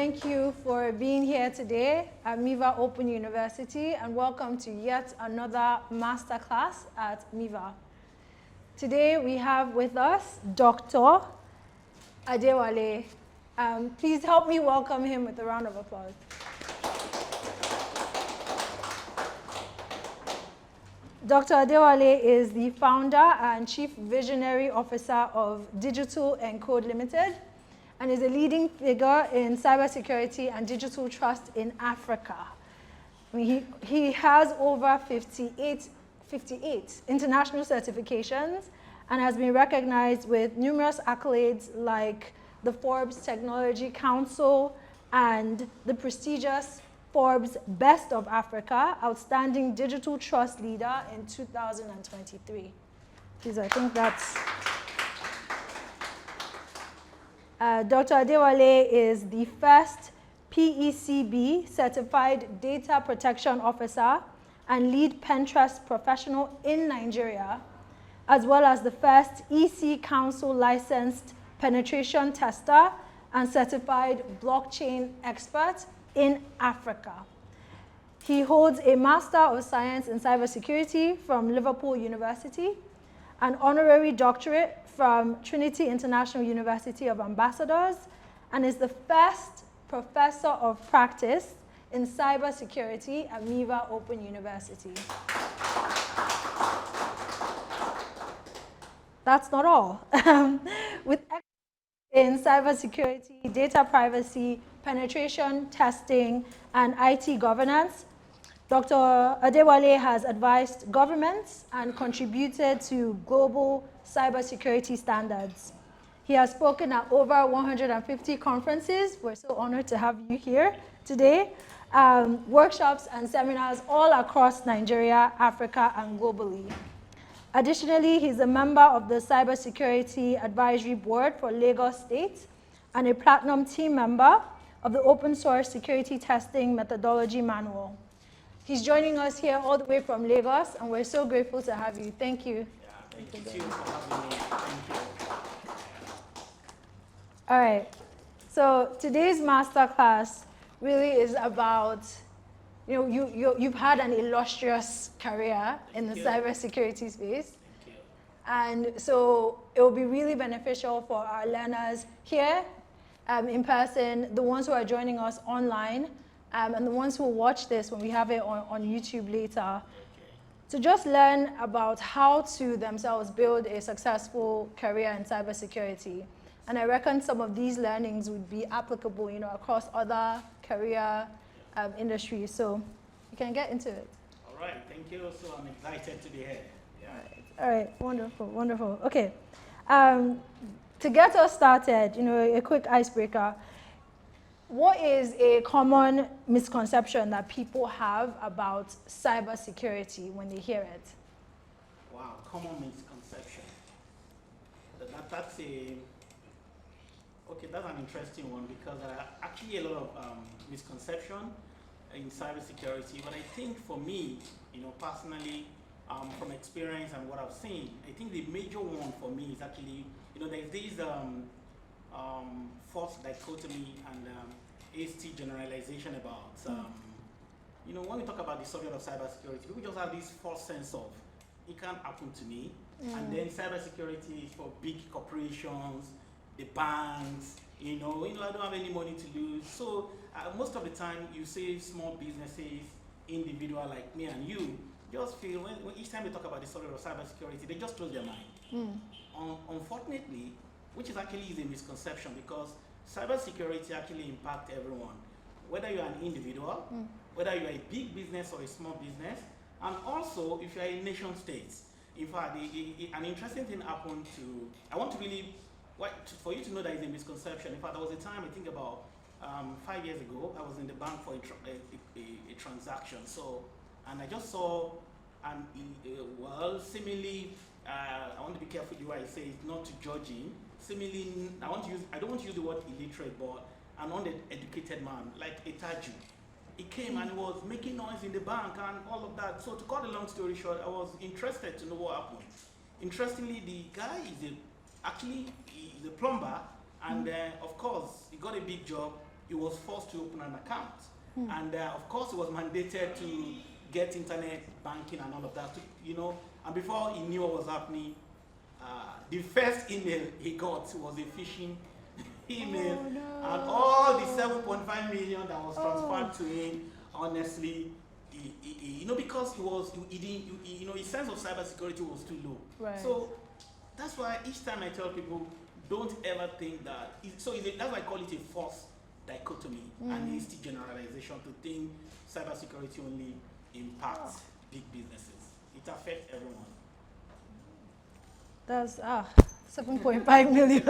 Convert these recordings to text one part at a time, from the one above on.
thank you for being here today at Miva Open University, and welcome to yet another masterclass at Miva. Today we have with us Dr. Adewale. Please help me welcome him with a round of applause. Dr. Adewale is the founder and chief visionary officer of Digital Encode Limited, and is a leading figure in cybersecurity and digital trust in Africa. I mean, he has over 58 international certifications and has been recognized with numerous accolades like the Forbes Technology Council and the prestigious Forbes Best of Africa Outstanding Digital Trust Leader in 2023. Please, I think that's... Dr. Adewale is the first PECB certified data protection officer and lead pen trust professional in Nigeria, as well as the first EC Council licensed penetration tester and certified blockchain expert in Africa. He holds a Master of Science in Cybersecurity from Liverpool University, an honorary doctorate from Trinity International University of Ambassadors, and is the first professor of practice in cybersecurity at Miva Open University. That's not all. With expertise in cybersecurity, data privacy, penetration testing, and IT governance, Dr. Adewale has advised governments and contributed to global cybersecurity standards. He has spoken at over 150 conferences. We're so honored to have you here today. Workshops and seminars all across Nigeria, Africa, and globally. Additionally, he's a member of the Cybersecurity Advisory Board for Lagos State and a platinum team member of the Open Source Security Testing Methodology Manual. He's joining us here all the way from Lagos, and we're so grateful to have you. Thank you. Yeah, thank you for having me. Thank you. All right. So today's masterclass really is about, you've had an illustrious career in the cybersecurity space. Thank you. And so it will be really beneficial for our learners here in person, the ones who are joining us online, and the ones who will watch this when we have it on YouTube later, to just learn about how to themselves build a successful career in cybersecurity. And I reckon some of these learnings would be applicable, across other career industries. So you can get into it. All right, thank you. So I'm excited to be here. Yeah. All right, wonderful, wonderful. Okay, to get us started, a quick icebreaker. What is a common misconception that people have about cybersecurity when they hear it? Wow, common misconception. That's an interesting one, because there are actually a lot of misconception in cybersecurity. But I think for me, personally, from experience and what I've seen, I think the major one for me is actually, there's this false dichotomy and hasty generalization about, when we talk about the subject of cybersecurity, people just have this false sense of, it can't happen to me. And then cybersecurity is for big corporations, the banks, I don't have any money to lose. So most of the time you see small businesses, individual like me and you, just feel when each time they talk about the subject of cybersecurity, they just close their mind. Unfortunately, which is actually a misconception, because cybersecurity actually impacts everyone, whether you're an individual, whether you're a big business or a small business, and also if you're a nation state. In fact, an interesting thing happened to, I want to really, for you to know that it's a misconception. In fact, there was a time, I think about 5 years ago, I was in the bank for a transaction. So, and I just saw, seemingly, I want to be careful the way I say it, not to judge him. Similarly, I don't want to use the word illiterate, but an uneducated man, like a Taju. He came and he was making noise in the bank and all of that. So to cut a long story short, I was interested to know what happened. Interestingly, the guy is actually a plumber, and of course, he got a big job he was forced to open an account. And of course, he was mandated to get internet banking and all of that, and before he knew what was happening, the first email he got was a phishing email, Oh, no. and all the 7.5 million that was transferred to him, honestly, because he didn't, his sense of cybersecurity was too low. Right. So that's why each time I tell people, don't ever think that. That's why I call it a false dichotomy and hasty generalization to think cybersecurity only impacts big businesses. It affects everyone. That's 7.5 million.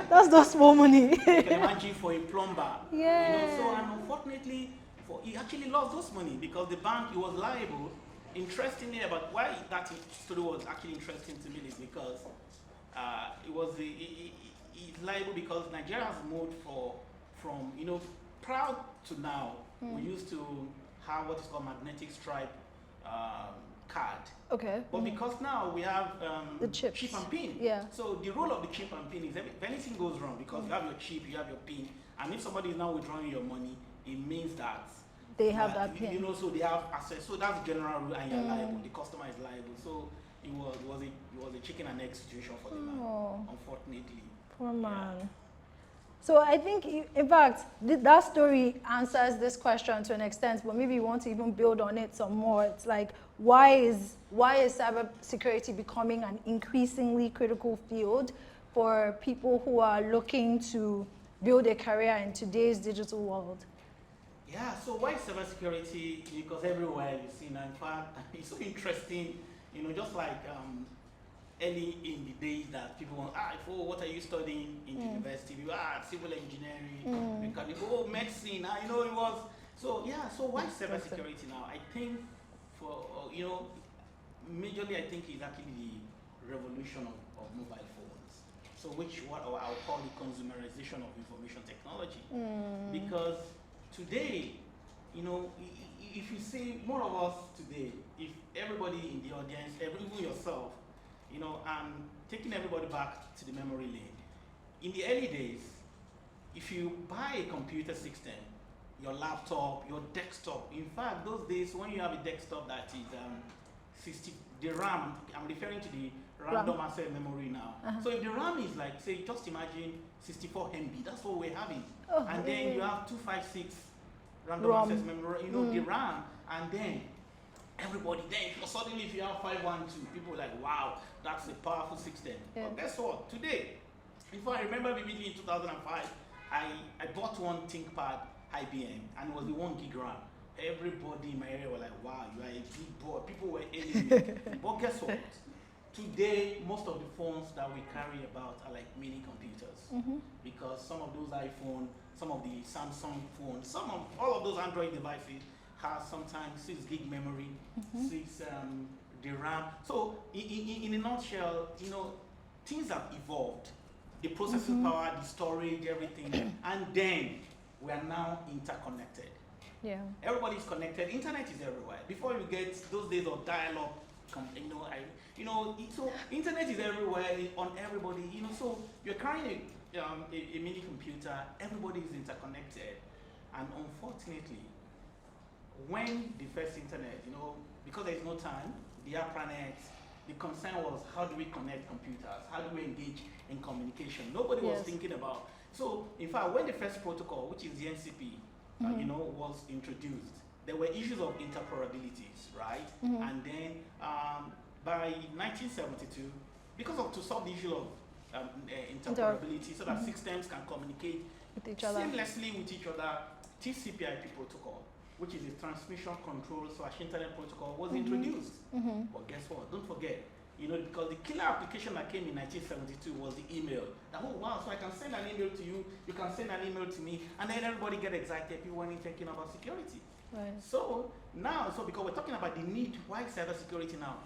That's no small money. You can imagine for a plumber. Yeah. So and unfortunately, he actually lost those money because the bank, he was liable. Interestingly, about why that story was actually interesting to me is because he's liable because Nigeria has moved from proud to now. We used to have what is called magnetic stripe card. Okay. But because now we have the chips. chip and pin. Yeah. So the role of the chip and pin is if anything goes wrong, because you have your chip, you have your pin, and if somebody is now withdrawing your money, it means that they have that pin. So they have access. So that's the general rule, and you're liable. The customer is liable. So it was a chicken and egg situation for the man, unfortunately. Poor man. Yeah. So I think, in fact, that story answers this question to an extent, but maybe you want to even build on it some more. It's like, why is cybersecurity becoming an increasingly critical field for people who are looking to build a career in today's digital world? Yeah, so why cybersecurity? Because everywhere you see now, in fact, it's so interesting, just like early in the days that people want, what are you studying in university? Civil engineering, mechanical, medicine, it was. So why cybersecurity now? I think majorly I think it's actually the revolution of mobile phones. So what I'll call the consumerization of information technology. Because today, if you see more of us today, if everybody in the audience, even yourself, I'm taking everybody back to the memory lane. In the early days, if you buy a computer system, your laptop, your desktop, in fact, those days when you have a desktop that is the RAM, I'm referring to the random access memory now. So if the RAM is like, say, just imagine 64 MB, that's what we're having. Then you have 256 random access memory, the RAM, and then everybody, suddenly if you have 512, people are like, wow, that's a powerful system. Yeah. But guess what? Today, if I remember vividly in 2005, I bought one ThinkPad IBM, and it was the 1 gig RAM. Everybody in my area were like, wow, you are a big boy. People were hailing me. But guess what? Today, most of the phones that we carry about are like mini computers. Because some of those iPhones, some of the Samsung phones, all of those Android devices has sometimes 6 gig memory, 6 the RAM. So in a nutshell, things have evolved. The processing power, the storage, everything, and then we are now interconnected. Yeah. Everybody's connected. Internet is everywhere. Before you get those days of dial-up, so internet is everywhere on everybody. So you're carrying a mini computer. Everybody is interconnected, and unfortunately, when the first internet, because there is no time, the ARPANET, the concern was how do we connect computers? How do we engage in communication? Nobody was thinking about. So, in fact, when the first protocol, which is the NCP, was introduced, there were issues of interoperabilities, right? And then by 1972, to solve the issue of interoperability, so that systems can communicate with each other seamlessly with each other, TCP/IP protocol, which is a transmission control / internet protocol, was introduced. But guess what? Don't forget, because the killer application that came in 1972 was the email. Wow, so I can send an email to you, you can send an email to me, and then everybody get excited, people weren't thinking about security. Right. So now, because we're talking about the need, why cybersecurity now?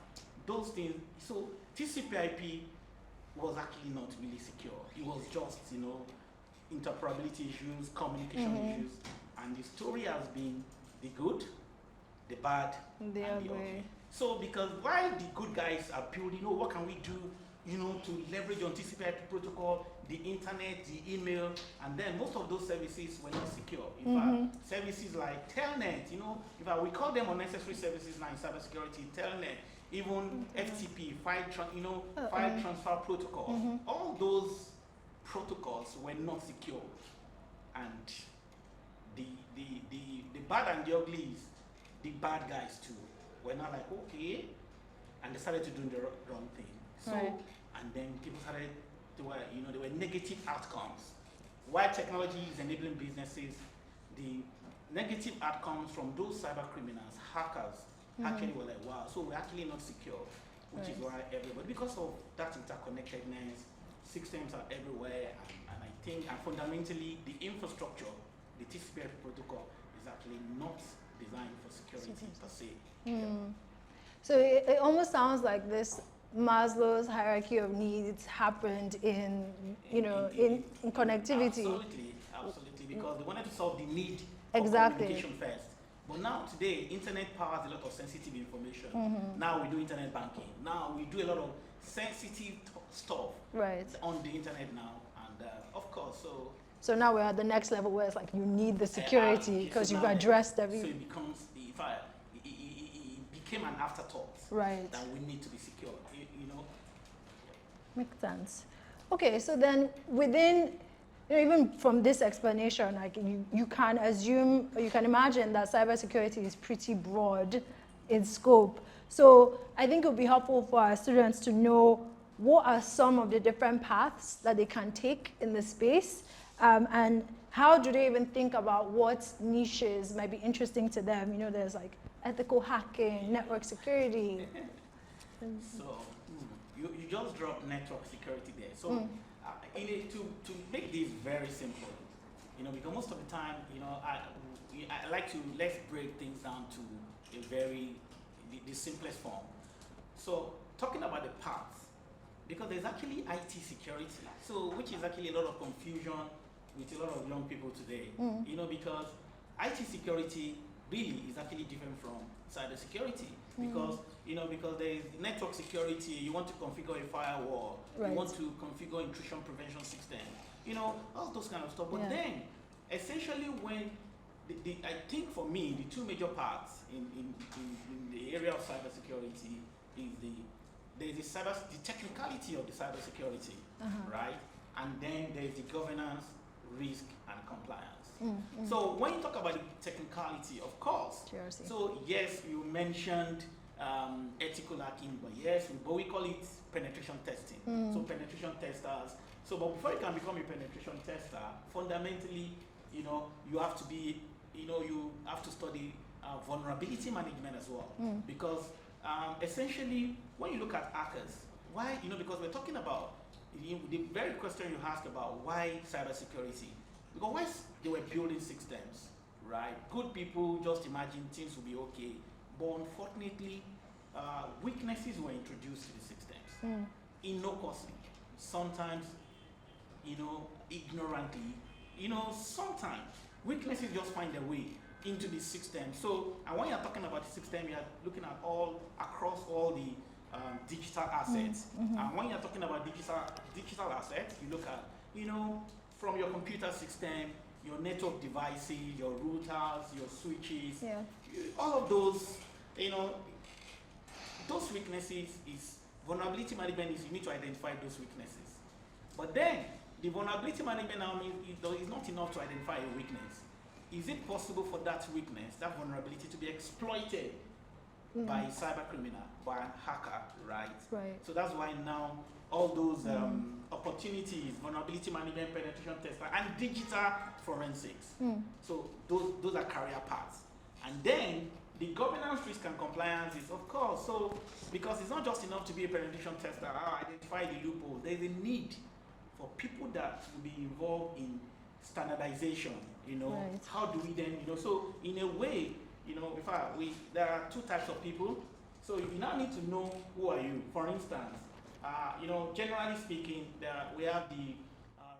Those things, so TCP/IP was actually not really secure. It was just, interoperability issues, communication issues, and the story has been the good, the bad, and the ugly. So because while the good guys are building, what can we do? to leverage on TCP/IP protocol, the internet, the email, and then most of those services were not secure. In fact, services like Telnet, in fact, we call them unnecessary services now in cybersecurity. Telnet, even FTP, file transfer protocol, all those protocols were not secure, and the bad and the ugly is the bad guys too were not like, okay, and they started to do the wrong thing. So, and then people started, there were negative outcomes. While technology is enabling businesses, the negative outcomes from those cyber criminals, hackers, actually were like, wow, so we're actually not secure, which is why everybody, because of that interconnectedness, systems are everywhere, and I think, and fundamentally, the infrastructure, the TCP/IP protocol, is actually not designed for security per se. So it almost sounds like this Maslow's hierarchy of needs happened in connectivity. Absolutely, because they wanted to solve the need for communication first. But now today, internet powers a lot of sensitive information. Now we do internet banking. Now we do a lot of sensitive stuff on the internet now, and of course, so now we're at the next level where it's like you need the security because you've addressed everything. So it becomes, it became an afterthought. That we need to be secure. Makes sense. Okay, so then within, even from this explanation, like you can assume, or you can imagine that cybersecurity is pretty broad in scope. So I think it would be helpful for our students to know what are some of the different paths that they can take in the space, and how do they even think about what niches might be interesting to them. There's like ethical hacking, network security. So you just dropped network security there. So to make this very simple, because most of the time, I like to, let's break things down to the simplest form. So talking about the paths, because there's actually IT security, so which is actually a lot of confusion with a lot of young people today, because IT security really is actually different from cybersecurity, because because there is network security, you want to configure a firewall, you want to configure intrusion prevention system, all those kind of stuff. But then, essentially, when I think for me, the two major parts in the area of cybersecurity is the technicality of the cybersecurity, right? And then there's the governance, risk, and compliance. So when you talk about the technicality, of course, so yes, you mentioned ethical hacking, but we call it penetration testing. So penetration testers. So, but before you can become a penetration tester, fundamentally, you have to be, you have to study vulnerability management as well, because essentially, when you look at hackers, why? Because we're talking about the very question you asked about why cybersecurity. Because once they were building systems, right? Good people just imagine things will be okay, but unfortunately, weaknesses were introduced to the systems. Innocuously, sometimes, ignorantly, sometimes weaknesses just find their way into the system. So, and when you're talking about the system, you're looking at across all the digital assets. And when you're talking about digital assets, you look at, from your computer system, your network devices, your routers, your switches, all of those, those weaknesses is vulnerability management is you need to identify those weaknesses. But then the vulnerability management now means it's not enough to identify a weakness. Is it possible for that weakness, that vulnerability, to be exploited by a cyber criminal, by a hacker, right? So that's why now all those opportunities, vulnerability management, penetration tester, and digital forensics. So those are career paths. And then the governance, risk, and compliance is, of course, so because it's not just enough to be a penetration tester, identify the loopholes. There's a need for people that will be involved in standardization. How do we then, so in a way, in fact, there are two types of people. So you now need to know who are you. For instance, generally speaking, we have the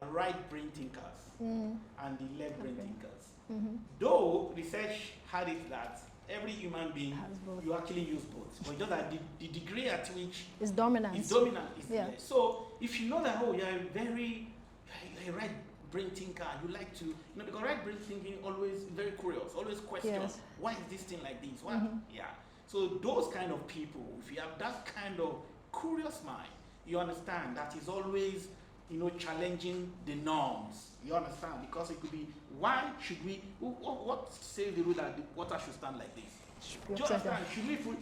right brain thinkers and the left brain thinkers. Though research had it that every human being, Has both. you actually use both. But just that the degree at which It's dominant. is dominant is Yeah. less. So if you know that, oh, you're a right brain thinker, you like to, because right brain thinking always very curious, always question, Yes. why is this thing like this? Why? Yeah. So those kind of people, if you have that kind of curious mind, you understand that is always, challenging the norms. You understand? Because it could be, why should we, what says the rule that the water should stand like this? Do you understand? Should we put,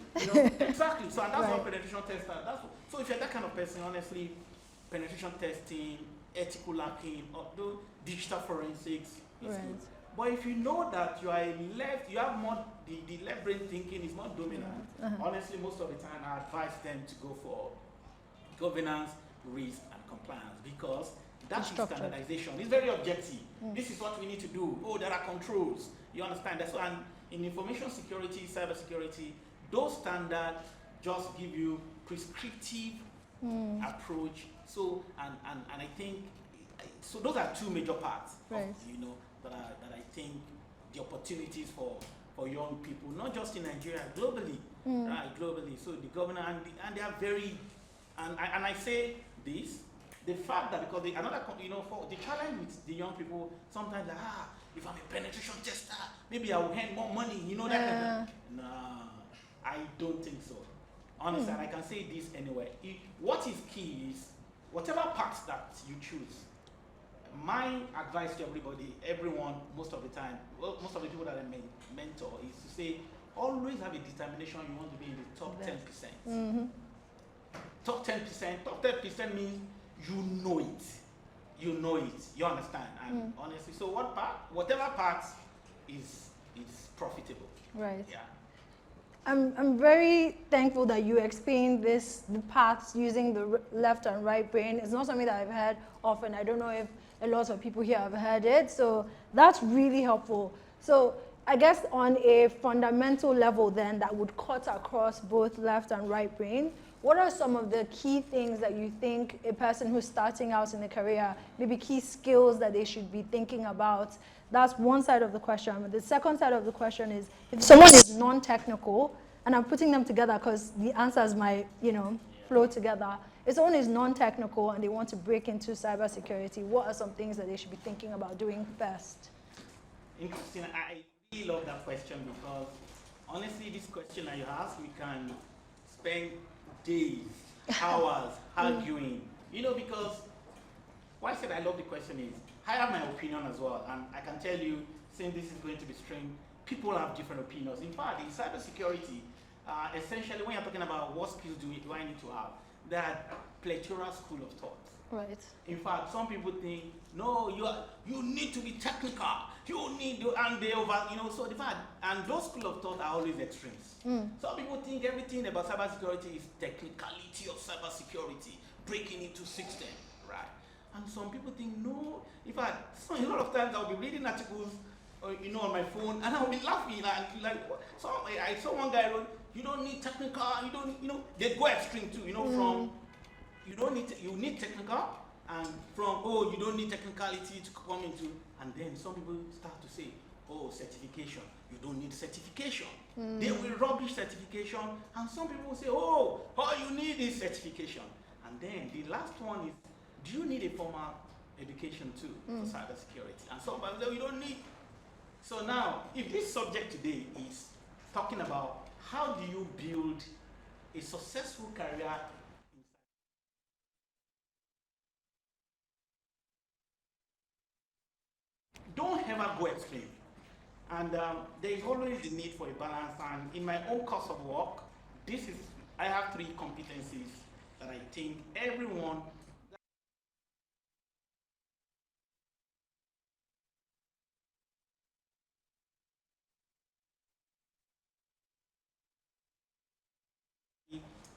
exactly. So and that's what penetration tester. So if you're that kind of person, honestly, penetration testing, ethical hacking, or digital forensics is good. But if you know that you are you have more, the left brain thinking is more dominant, honestly, most of the time I advise them to go for governance, risk, and compliance, because that is standardization. It's very objective. This is what we need to do. Oh, there are controls. You understand? That's why in information security, cybersecurity, those standards just give you prescriptive approach. So and I think so. Those are two major parts. Of, that I think the opportunities for young people, not just in Nigeria, globally, right? Globally. So the governor and they are very, and I say this, the fact that because for the challenge with the young people, sometimes like, if I'm a penetration tester, maybe I will earn more money, that. Nah, I don't think so. Honestly, and I can say this anyway. What is key is whatever path that you choose. My advice to everyone, most of the time, most of the people that I mentor is to say, always have a determination you want to be in the top 10%. Top 10%. Top 10% means you know it. You understand. And honestly, so whatever part is profitable. Right. Yeah. I'm very thankful that you explained the paths using the left and right brain. It's not something that I've heard often. I don't know if a lot of people here have heard it. So that's really helpful. So I guess on a fundamental level then that would cut across both left and right brain, what are some of the key things that you think a person who's starting out in a career, maybe key skills that they should be thinking about? That's one side of the question. The second side of the question is, if someone is non-technical, and I'm putting them together because the answers might, flow together. If someone is non-technical and they want to break into cybersecurity, what are some things that they should be thinking about doing first? Interesting. I really love that question because honestly, this question that you ask, we can spend days, hours arguing. Because why I said I love the question is, I have my opinion as well, and I can tell you, since this is going to be streamed, people have different opinions. In fact, in cybersecurity, essentially, when you're talking about what skills do I need to have, there are plethora school of thought. Right. In fact, some people think, no, you need to be technical. You need to, and they so the fact, and those school of thought are always extremes. Some people think everything about cybersecurity is technicality of cybersecurity, breaking into system, right? And some people think, no. In fact, a lot of times I'll be reading articles, on my phone, and I'll be laughing. I saw one guy wrote, you don't need technical, you don't, they go extreme too, from, you need technical, and from, you don't need technicality to come into, and then some people start to say, certification, you don't need certification. They will rubbish certification, and some people will say, all you need is certification. And then the last one is, do you need a formal education too for cybersecurity? And some people say, you don't need. So now, if this subject today is talking about how do you build a successful career, don't ever go extreme. And there is always the need for a balance. And in my own course of work, I have 3 competencies that I think everyone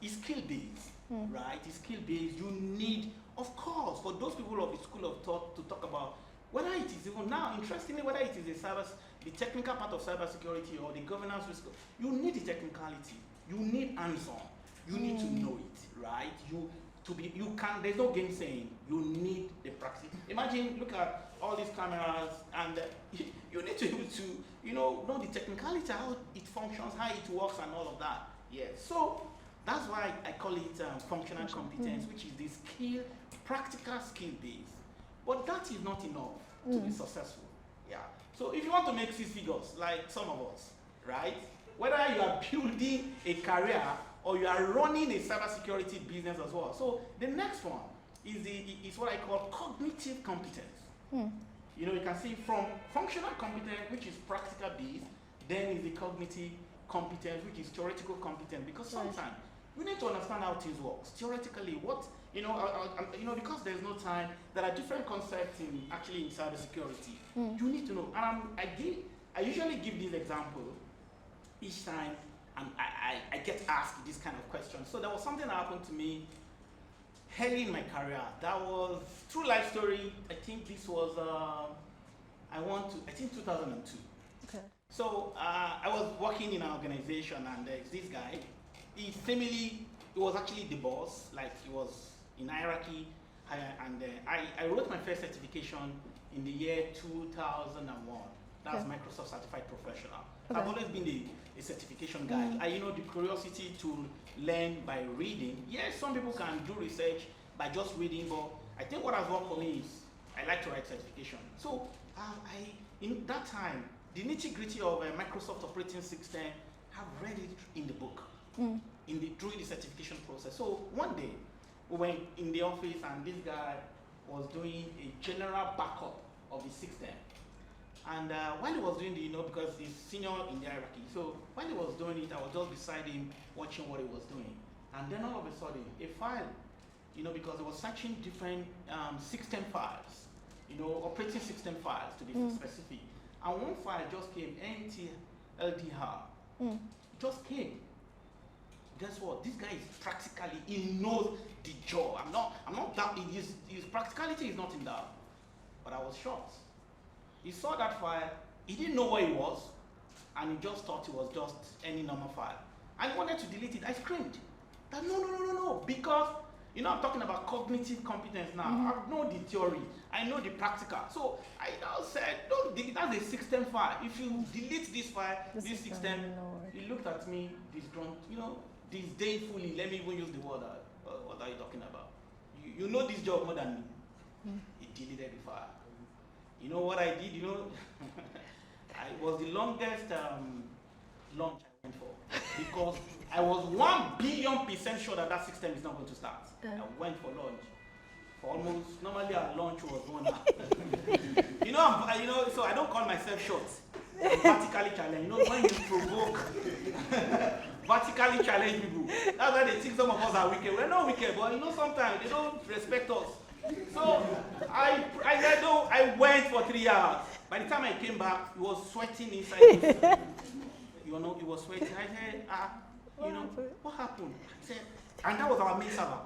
is skill-based, right? It's skill-based. You need, of course, for those people of the school of thought to talk about whether it is even now, interestingly, whether it is the technical part of cybersecurity or the governance risk, you need the technicality. You need hands-on. You need to know it, right? there's no game saying, you need the practice. Imagine, look at all these cameras, and you need to be able to, know the technicality, how it functions, how it works, and all of that. Yeah, so that's why I call it functional competence, which is the skill, practical skill base. But that is not enough to be successful. Yeah. So if you want to make 6 figures, like some of us, right? Whether you are building a career or you are running a cybersecurity business as well. So the next one is what I call cognitive competence. You can see from functional competence, which is practical based, then is the cognitive competence, which is theoretical competence. Because sometimes you need to understand how things work. Theoretically, what because there's no time, there are different concepts in cybersecurity. You need to know. And I usually give this example each time, and I get asked this kind of question. So there was something that happened to me early in my career. That was true life story. I think this was 2002. Okay. So I was working in an organization, and there's this guy. He was actually the boss, like he was in hierarchy. I wrote my first certification in the year 2001. That's Microsoft Certified Professional. Okay. I've always been a certification guy. The curiosity to learn by reading. Yes, some people can do research by just reading, but I think what has worked for me is I like to write certification. So in that time, the nitty-gritty of a Microsoft operating system, I've read it in the book, during the certification process. So one day, we went in the office, and this guy was doing a general backup of the system. And while he was doing because he's senior in the hierarchy, so while he was doing it, I was just beside him watching what he was doing. And then all of a sudden, a file, because he was searching different system files, operating system files to be specific. And one file just came, NTLDR, just came. Guess what? This guy is practically, he knows the job. I'm not doubting, his practicality is not in doubt. But I was shocked. He saw that file, he didn't know what it was, and he just thought it was just any normal file. And he wanted to delete it. I screamed that no, because I'm talking about cognitive competence now. I know the theory, I know the practical. So I now said, no, that's a system file. If you delete this file, this system, he looked at me, disdainfully. Let me even use the word. What are you talking about? You know this job more than me. He deleted the file. You know what I did? I was the longest lunch I went for, because I was 1,000,000,000% sure that system is not going to start. I went for lunch. For almost, normally our lunch was 1 hour. So I don't call myself short. I'm vertically challenged. When you provoke vertically challenged people, that's why they think some of us are wicked. We're not wicked, but sometimes they don't respect us. So I went for 3 hours. By the time I came back, he was sweating inside. He was sweating. I said, what happened? I said, and that was our main server.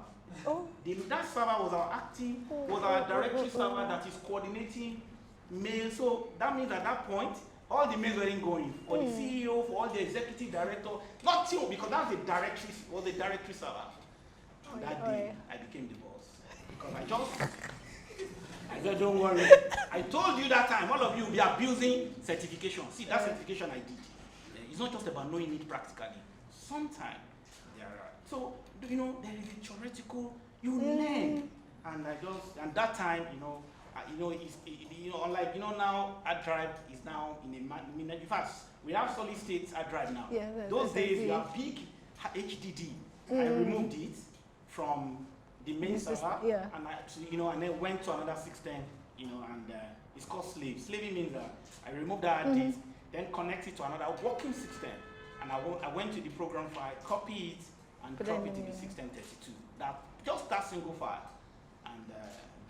That server was our directory server that is coordinating mail. So that means at that point, all the mails weren't going for the CEO, for all the executive director, nothing, because that was the directory server. And that day, I became the boss. Because I said, don't worry. I told you that time, all of you will be abusing certification. See, that certification I did. It's not just about knowing it practically. Sometimes there are. So, there is a theoretical, you learn. And that time, unlike, now hard drive is now in in fact, we have solid state hard drive now. Yeah, those days, we have big HDD. I removed it from the main server, and then went to another system, and it's called slave. Slaving means that I removed that disk, then connect it to another working system, and I went to the program file, copy it, and drop it in the system 32. Just that single file, and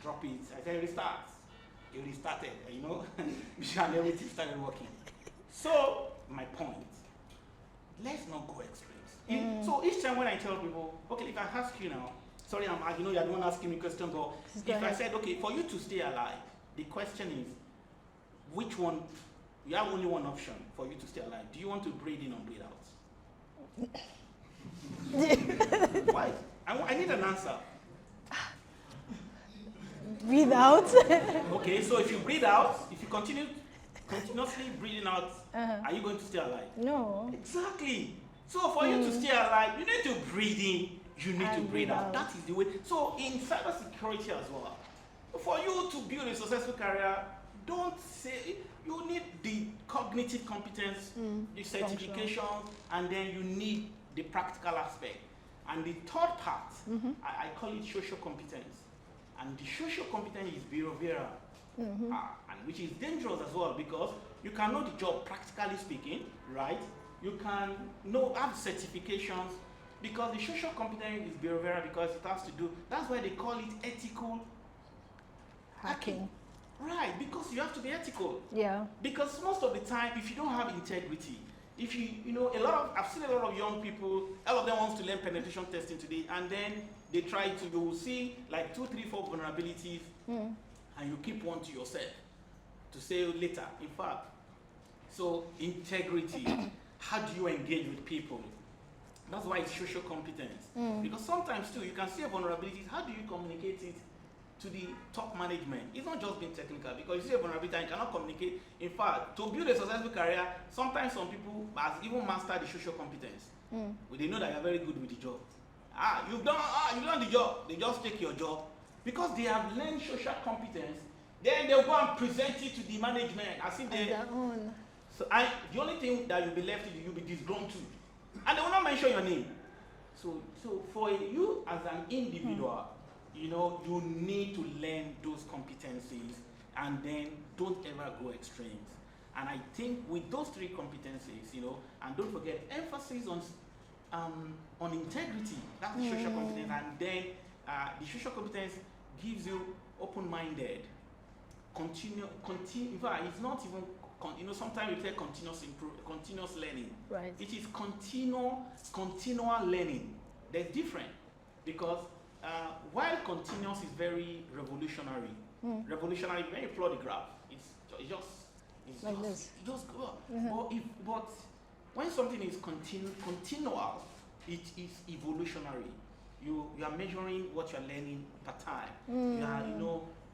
drop it. I said restart. It restarted, and everything started working. So my point, let's not go extremes. So each time when I tell people, okay, if I ask you now, sorry, you're the one asking me questions, but if I said, okay, for you to stay alive, the question is, which one, you have only one option for you to stay alive. Do you want to breathe in or breathe out? Why? I need an answer. Breathe out. Okay, so if you breathe out, if you continuously breathing out, are you going to stay alive? No. Exactly. So for you to stay alive, you need to breathe in, you need to breathe out. That is the way. So in cybersecurity as well, for you to build a successful career, don't say you need the cognitive competence, the certification, and then you need the practical aspect. And the third part, I call it social competence. And the social competence is behavioral, and which is dangerous as well, because you can know the job practically speaking, right? You can have certifications, because the social competence is behavioral, because it has to do, that's why they call it ethical hacking. Right, because you have to be ethical. Yeah. Because most of the time, if you don't have integrity, if I've seen a lot of young people, all of them wants to learn penetration testing today, and then they try to, you will see like 2, 3, 4 vulnerabilities, and you keep one to yourself to say later. In fact, so integrity, how do you engage with people? That's why it's social competence. Because sometimes too, you can see a vulnerability, how do you communicate it to the top management? It's not just being technical, because you see a vulnerability and you cannot communicate. In fact, to build a successful career, sometimes some people has even mastered the social competence. But they know that you're very good with the job. You've done the job. They just take your job because they have learned social competence. Then they'll go and present it to the management as if they own. So the only thing that you'll be left with, you'll be disgruntled, and they will not mention your name. So for you as an individual, you need to learn those competencies, and then don't ever go extremes. And I think with those 3 competencies, and don't forget emphasis on integrity. That's the social competence, and then the social competence gives you open-minded, in fact, it's not even, sometimes we say continuous learning. Right. It is continual learning. There's different, because while continuous is very revolutionary, when you plot the graph, it's just go up. But when something is continual, it is evolutionary. You are measuring what you're learning per time. You are,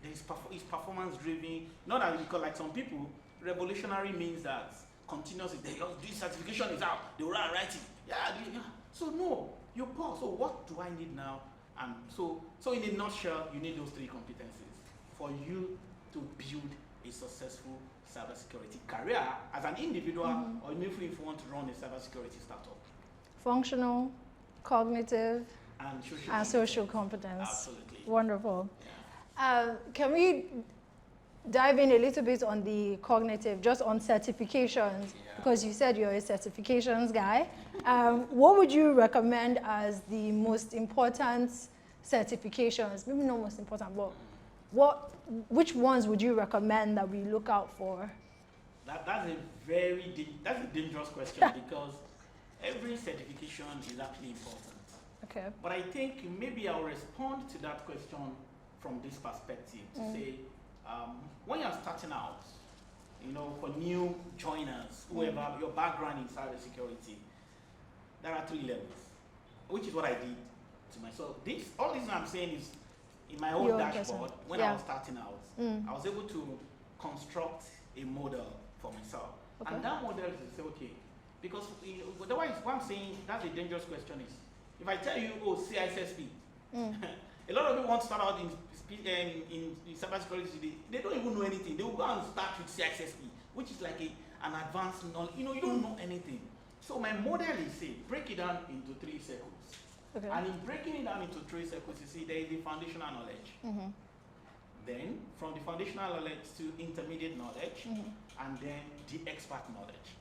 it's performance driven. Not that, because like some people, revolutionary means that continuous is there. This certification is out, they will write it. Yeah. So no, you pause. So what do I need now? And so in a nutshell, you need those 3 competencies for you to build a successful cybersecurity career as an individual, or even if you want to run a cybersecurity startup. Functional, cognitive, and social competence. Absolutely. Wonderful. Yeah. Can we dive in a little bit on the cognitive, just on certifications, because you said you're a certifications guy. What would you recommend as the most important certifications? Maybe not most important, but which ones would you recommend that we look out for? That's a dangerous question because every certification is actually important. Okay. But I think maybe I'll respond to that question from this perspective to say, when you're starting out, for new joiners, whoever, your background in cybersecurity, there are 3 levels, which is what I did to myself. All this I'm saying is in my own dashboard. When I was starting out, I was able to construct a model for myself. Okay. And that model is to say, okay, because otherwise what I'm saying, that's a dangerous question is, if I tell you, CISSP, a lot of people want to start out in cybersecurity, they don't even know anything. They will go and start with CISSP, which is like an advanced knowledge. You don't know anything. So my model is, break it down into 3 circles. Okay. And in breaking it down into 3 circles, you see there is the foundational knowledge. Then from the foundational knowledge to intermediate knowledge, and then the expert knowledge.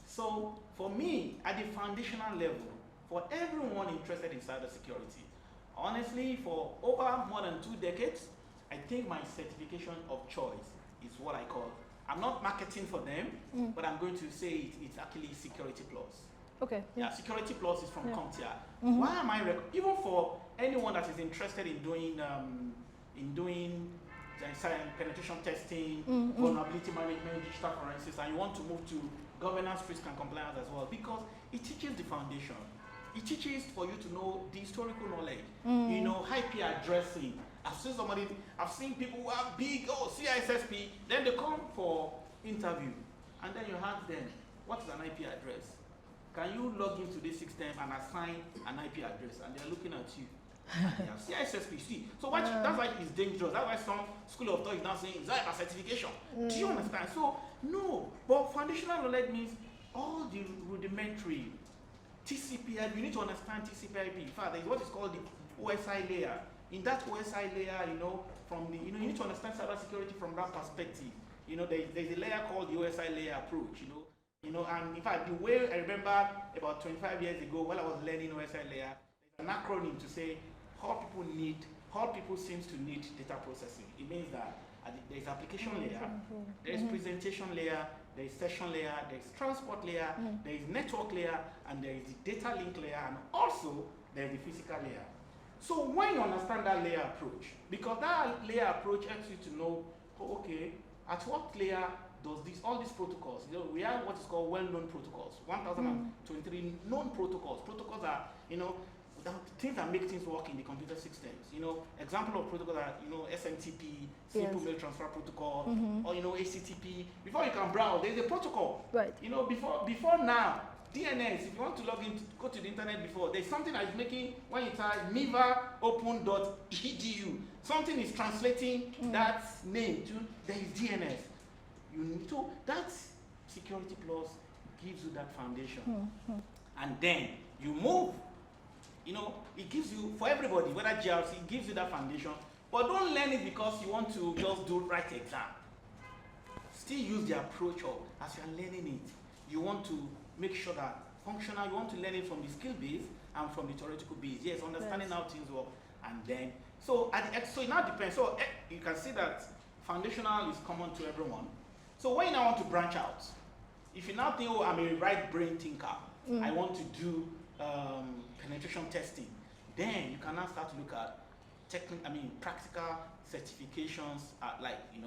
So for me, at the foundational level, for everyone interested in cybersecurity, honestly, for over more than 2 decades, I think my certification of choice is what I call, I'm not marketing for them, but I'm going to say it's actually Security Plus. Okay. Yeah, Security Plus is from CompTIA. Why am I, even for anyone that is interested in doing penetration testing, vulnerability management, digital forensics, and you want to move to governance, risk, and compliance as well, because it teaches the foundation. It teaches for you to know the historical knowledge, IP addressing, I've seen people who are big, CISSP, then they come for interview, and then you ask them, what is an IP address? Can you log into this system and assign an IP address? And they're looking at you. And they have CISSP. See, so that's why it's dangerous. That's why some school of thought is now saying, is that a certification? Do you understand? So, no. But foundational knowledge means all the rudimentary TCP/IP. You need to understand TCP/IP. In fact, there is what is called the OSI layer. In that OSI layer, you need to understand cybersecurity from that perspective. There's a layer called the OSI layer approach. And in fact, the way I remember about 25 years ago, while I was learning OSI layer, there's an acronym to say how people seems to need data processing. It means that there's application layer, there's presentation layer, there's session layer, there's transport layer, there's network layer, and there is the data link layer, and also there's the physical layer. So when you understand that layer approach, because that layer approach helps you to know, at what layer does all these protocols, we have what is called well-known protocols, 1023 known protocols. Protocols are, things that make things work in the computer systems. Example of protocols are, SMTP, Simple Mail Transfer Protocol, or, HTTP. Before you can browse, there's a protocol. Right. Before now, DNS, if you want to log in, go to the internet before, there's something that is making, when you type mivaopen.edu, something is translating that name to, there is DNS. So that Security Plus gives you that foundation. And then you move, it gives you, for everybody, whether GRC, it gives you that foundation, but don't learn it because you want to just write the exam. Still use the approach of, as you're learning it, you want to make sure that functional, you want to learn it from the skill base and from the theoretical base. Yes, understanding how things work, and then, so it now depends. So you can see that foundational is common to everyone. So when you now want to branch out, if you now think, I'm a right brain thinker, I want to do penetration testing, then you can now start to look at practical certifications, like the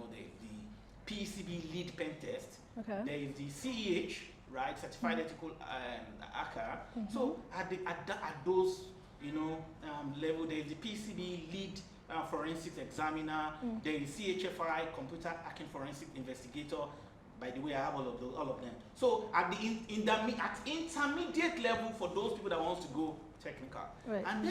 PCB lead pen test. Okay. There is the CEH, right, certified ethical hacker. So at those level, there is the PCB lead forensics examiner, there is CHFI, computer hacking forensic investigator. By the way, I have all of them. So at intermediate level for those people that wants to go technical, right. And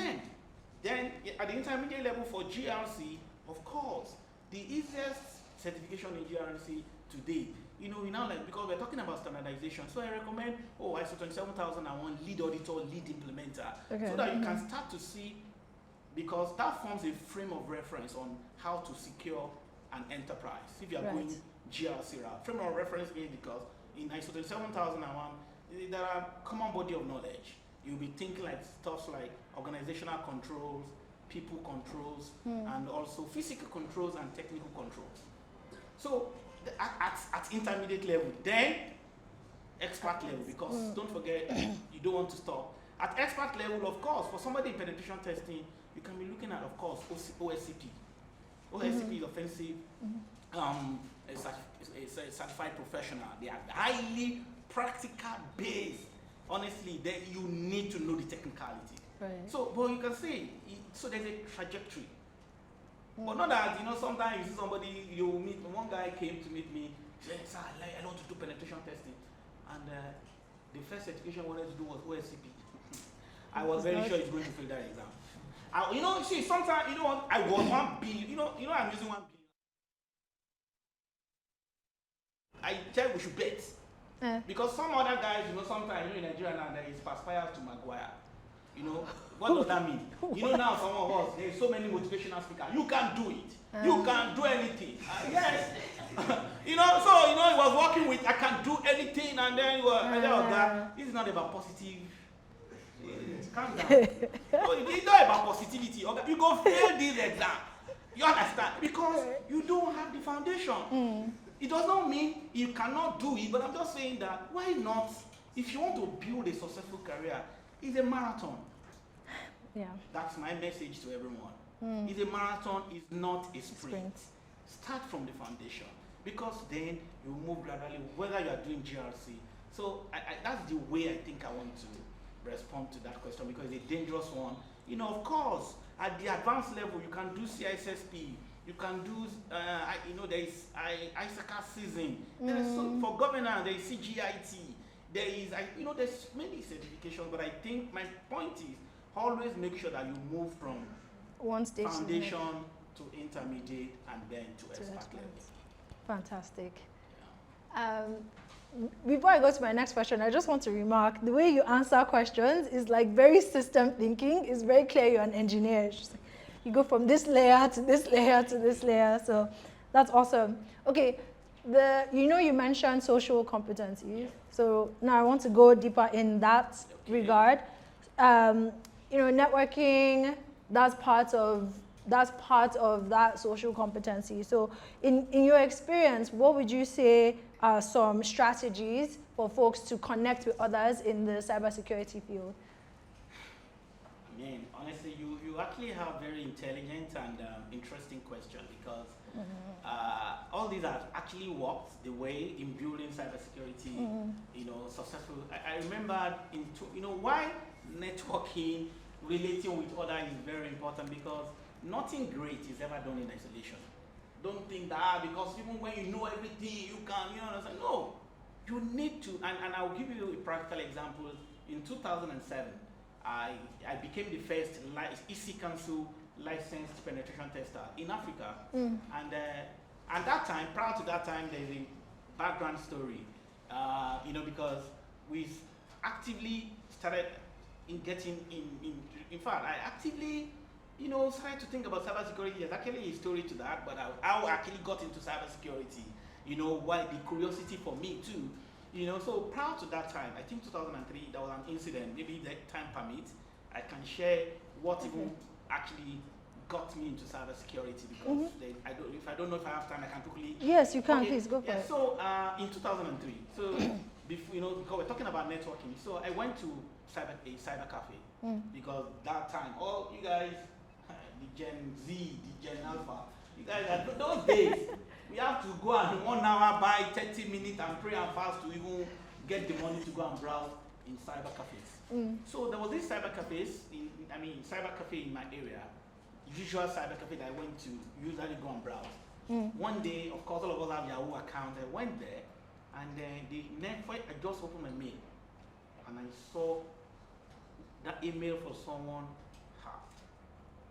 then at the intermediate level for GRC, of course, the easiest certification in GRC today, because we're talking about standardization, so I recommend ISO 27001 lead auditor, lead implementer, so that you can start to see, because that forms a frame of reference on how to secure an enterprise. If you are going GRC route, frame of reference means because in ISO 27001, there are common body of knowledge. You'll be thinking like stuff like organizational controls, people controls, and also physical controls and technical controls. So at intermediate level, then expert level, because don't forget, you don't want to stop. At expert level, of course, for somebody in penetration testing, you can be looking at, of course, OSCP. OSCP is offensive, a certified professional. They are highly practical based. Honestly, you need to know the technicality. Right. So, but you can see, so there's a trajectory. But not that, sometimes you see somebody, you meet, one guy came to meet me, he said, sir, I want to do penetration testing. And the first certification I wanted to do was OSCP. I was very sure he's going to fail that exam. See, sometimes, I was 1 billion, I'm using 1 billion. I tell we should bet. Because some other guys, sometimes, in Nigeria now, there is perspires to Maguire. What does that mean? Now some of us, there's so many motivational speakers. You can't do it. You can't do anything. Yes. So, he was working with, I can't do anything, and then this is not about positive. Calm down. It's not about positivity. Okay? You go fail this exam. You understand? Because you don't have the foundation. It does not mean you cannot do it, but I'm just saying that why not? If you want to build a successful career, it's a marathon. Yeah. That's my message to everyone. It's a marathon, it's not a sprint. Start from the foundation, because then you move gradually, whether you are doing GRC. So that's the way I think I want to respond to that question, because it's a dangerous one. Of course, at the advanced level, you can do CISSP, you can do, there is ISACA season. There is for governance, there is CGIT, there is, there's many certifications, but I think my point is always make sure that you move from one stage foundation to intermediate and then to expert level. Fantastic. Yeah. Before I go to my next question, I just want to remark the way you answer questions is like very system thinking. It's very clear you're an engineer. You go from this layer to this layer to this layer. So that's awesome. Okay, you mentioned social competencies. So now I want to go deeper in that regard. Networking, that's part of that social competency. So in your experience, what would you say are some strategies for folks to connect with others in the cybersecurity field? Honestly, you actually have very intelligent and interesting question, because all these have actually worked the way in building cybersecurity, successful. I remember why networking, relating with others is very important, because nothing great is ever done in isolation. Don't think that because even when you know everything, you can, understand. No, you need to, and I'll give you a practical example. In 2007, I became the first EC Council licensed penetration tester in Africa. And at that time, prior to that time, there's a background story, because we actively started in fact, I actively started to think about cybersecurity. There's actually a story to that, but how I actually got into cybersecurity, why the curiosity for me too, so prior to that time, I think 2003, there was an incident, maybe the time permits, I can share what even actually got me into cybersecurity, because if I don't know if I have time, I can quickly. Yes, you can, please go for it. So in 2003, so because we're talking about networking, so I went to a cyber cafe, because that time, all you guys, the Gen Z, the Gen Alpha, you guys, those days, we have to go and 1 hour buy 30 minutes and pray and fast to even get the money to go and browse in cyber cafes. So there was this cyber cafes, cyber cafe in my area, usual cyber cafe that I went to, usually go and browse. One day, of course, all of us have Yahoo accounts. I went there, and I just opened my mail, and I saw that email for someone,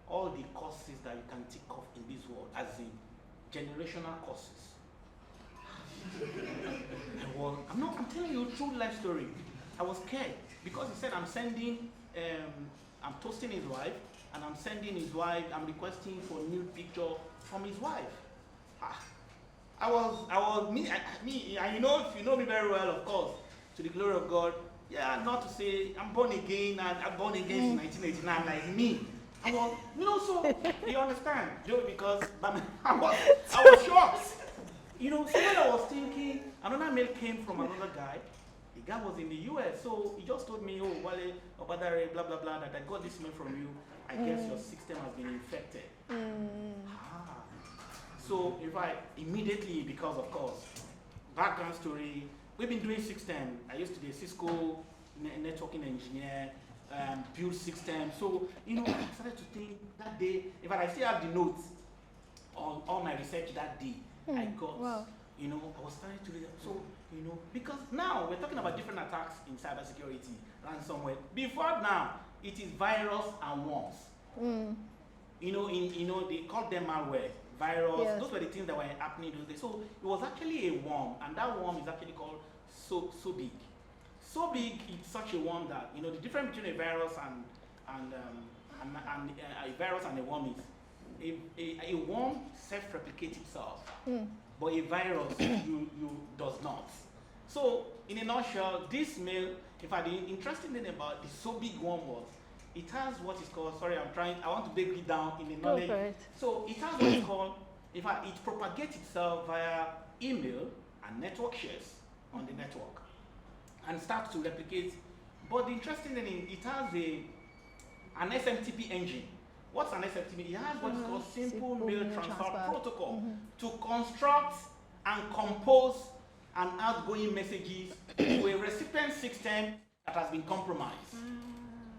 all the courses that you can think of in this world, as in generational courses. I'm telling you a true life story. I was scared, because he said I'm toasting his wife, and I'm sending his wife, I'm requesting for a nude picture from his wife. I was me, and if you know me very well, of course, to the glory of God. Yeah, not to say I'm born again, and I'm born again in 1989, like me. I was, so you understand, because I was shocked. So when I was thinking, another mail came from another guy. The guy was in the US, so he just told me, Wale, Obadare, blah blah blah, that I got this mail from you. I guess your system has been infected. So if I immediately, because of course, background story, we've been doing system. I used to be a Cisco networking engineer, build systems. So, I started to think that day, in fact, I still have the notes on all my research that day. I got, I was starting to read it. So, because now we're talking about different attacks in cybersecurity, ransomware. Before now, it is virus and worms. They called them malware, virus. Yes. Those were the things that were happening those days. So it was actually a worm, and that worm is actually called so big. So big, it's such a worm that the difference between a virus and a virus and a worm is a worm self-replicates itself, but a virus you does not. So in a nutshell, this mail, in fact, the interesting thing about the so big worm was it has what is called. I want to break it down in the knowledge. So it has what is called. In fact, it propagates itself via email and network shares on the network, and starts to replicate. But the interesting thing is it has an SMTP engine. What's an SMTP? It has what is called simple mail transfer protocol to construct and compose an outgoing messages to a recipient system that has been compromised.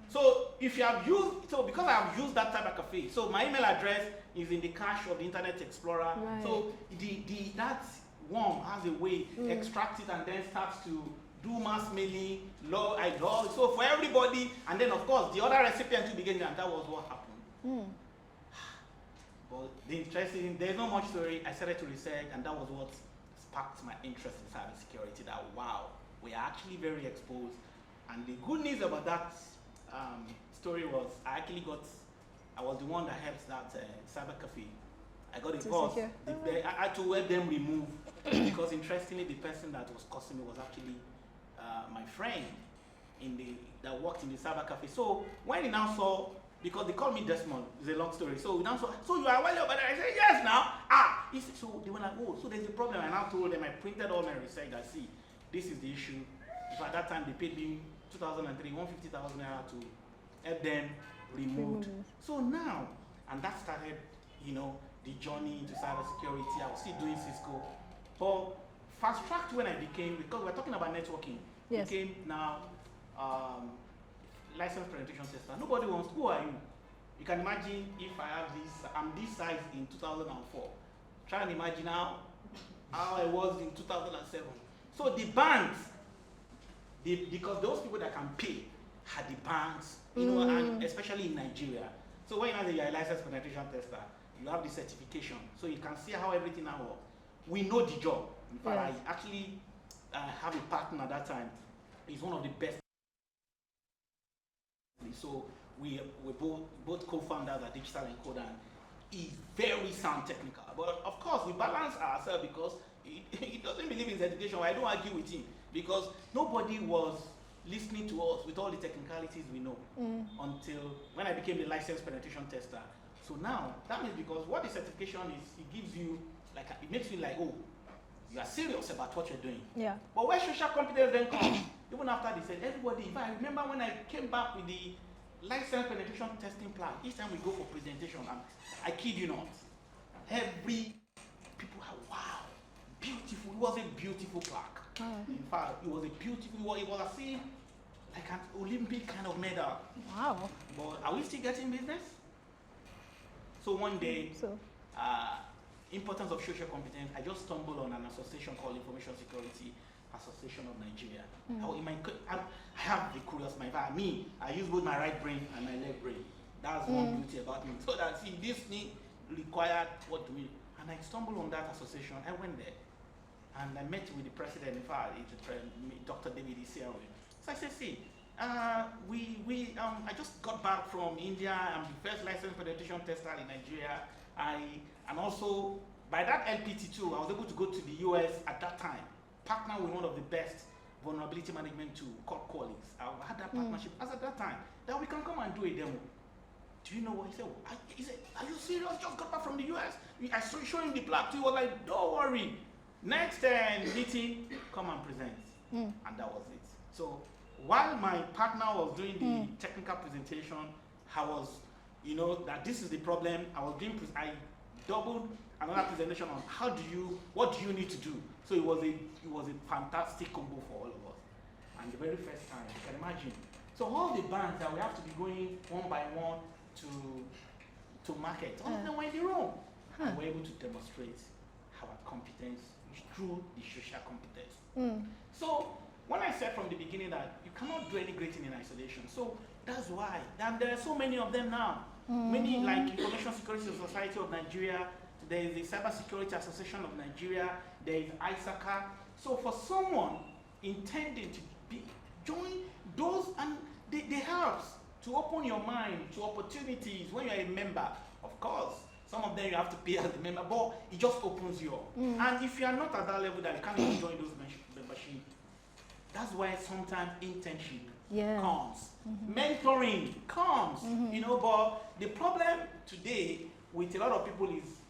So if you have used, so because I have used that cyber cafe, so my email address is in the cache of the Internet Explorer. Right. So that worm has a way, extract it and then starts to do mass mailing, log. So for everybody, and then of course the other recipient to begin, and that was what happened. But the interesting, there's not much story. I started to research, and that was what sparked my interest in cybersecurity. That wow, we are actually very exposed. And the good news about that story was I was the one that helped that cyber cafe. I got a course. I had to help them remove because interestingly, the person that was causing me was actually my friend that worked in the cyber cafe. So when he now saw, because they called me Desmond, it's a long story. So we now saw, so you are well over there. I said yes now. He said, so they were like, oh, so there's a problem. I now told them, I printed all my research. I see, this is the issue. So at that time they paid me 2003, 150,000 naira to help them remove. So now, and that started, the journey into cybersecurity. I was still doing Cisco, but fast tracked when I became, because we're talking about networking, became now licensed penetration tester. Nobody wants, who are you? You can imagine if I have this, I'm this size in 2004. Try and imagine how I was in 2007. So the banks, because those people that can pay had the banks, and especially in Nigeria. So when you're a licensed penetration tester, you have the certification, so you can see how everything now works. We know the job. In fact, I actually have a partner at that time. He's one of the best. So we both co-founders at Digital Encoder. He's very sound technical, but of course we balance ourselves because he doesn't believe in education. I don't argue with him because nobody was listening to us with all the technicalities we know until when I became the licensed penetration tester. So now that means, because what the certification is, it gives you it makes you like, oh, you are serious about what you're doing. Yeah. But where social competence then comes, even after they said everybody, if I remember when I came back with the licensed penetration testing plan, each time we go for presentation, and I kid you not, every people are wow, beautiful. It was a beautiful plaque. In fact, it was a beautiful. It was as if like an Olympic kind of medal. Wow. But are we still getting business? So one day, importance of social competence, I just stumbled on an association called Information Security Association of Nigeria. I have the curious mind. I use both my right brain and my left brain. That's one beauty about me. So that this thing required what do we, and I stumbled on that association. I went there and I met with the president. In fact, Dr. David Isiawe. So I said, see, I just got back from India. I'm the first licensed penetration tester in Nigeria. And also by that LPT too, I was able to go to the US at that time, partner with one of the best vulnerability management tool called Qualys. I had that partnership as at that time that we can come and do a demo. Do you know what he said? He said, are you serious? Just got back from the US. I saw show him the plaque. He was like, don't worry. Next meeting, come and present. And that was it. So while my partner was doing the technical presentation, I was, that this is the problem. I doubled another presentation on what do you need to do. So it was a fantastic combo for all of us. And the very first time, you can imagine. So all the bands that we have to be going one by one to market, all of them were in the room. And we're able to demonstrate our competence through the social competence. So when I said from the beginning that you cannot do any great thing in isolation, so that's why. And there are so many of them now. Many, like Information Security Society of Nigeria, there is the Cybersecurity Association of Nigeria, there is ISACA. So for someone intending to join those, and they help to open your mind to opportunities when you're a member. Of course, some of them you have to pay as a member, but it just opens you up. And if you are not at that level that you can't even join those membership, that's why sometimes internship comes. Mentoring comes, but the problem today with a lot of people is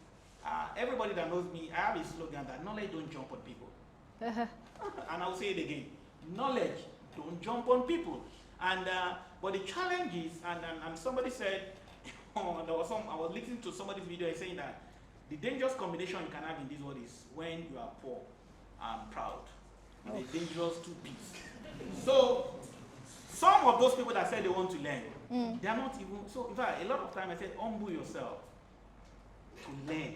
everybody that knows me, I have a slogan that knowledge don't jump on people. And I'll say it again, knowledge don't jump on people. And but the challenge is, and somebody said, I was listening to somebody's video saying that the dangerous combination you can have in this world is when you are poor and proud. It's a dangerous two piece. So some of those people that say they want to learn, they are not even, so in fact, a lot of time I say, humble yourself to learn.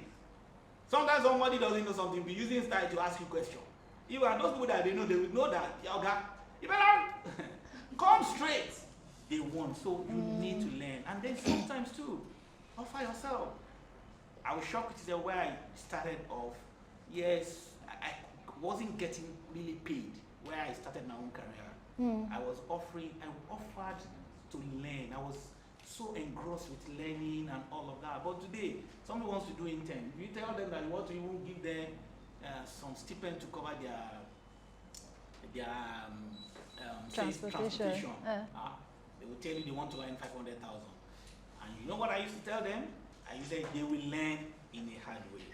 Sometimes somebody doesn't know something, be using style to ask you questions. Even those people that they will know that, you better come straight. They want, so you need to learn. And then sometimes too, offer yourself. I was shocked to say where I started off. Yes, I wasn't getting really paid where I started my own career. I offered to learn. I was so engrossed with learning and all of that. But today, somebody wants to do intern. If you tell them that you want to even give them some stipend to cover their transportation, they will tell you they want to earn 500,000. And you know what I used to tell them? I used to say they will learn in a hard way.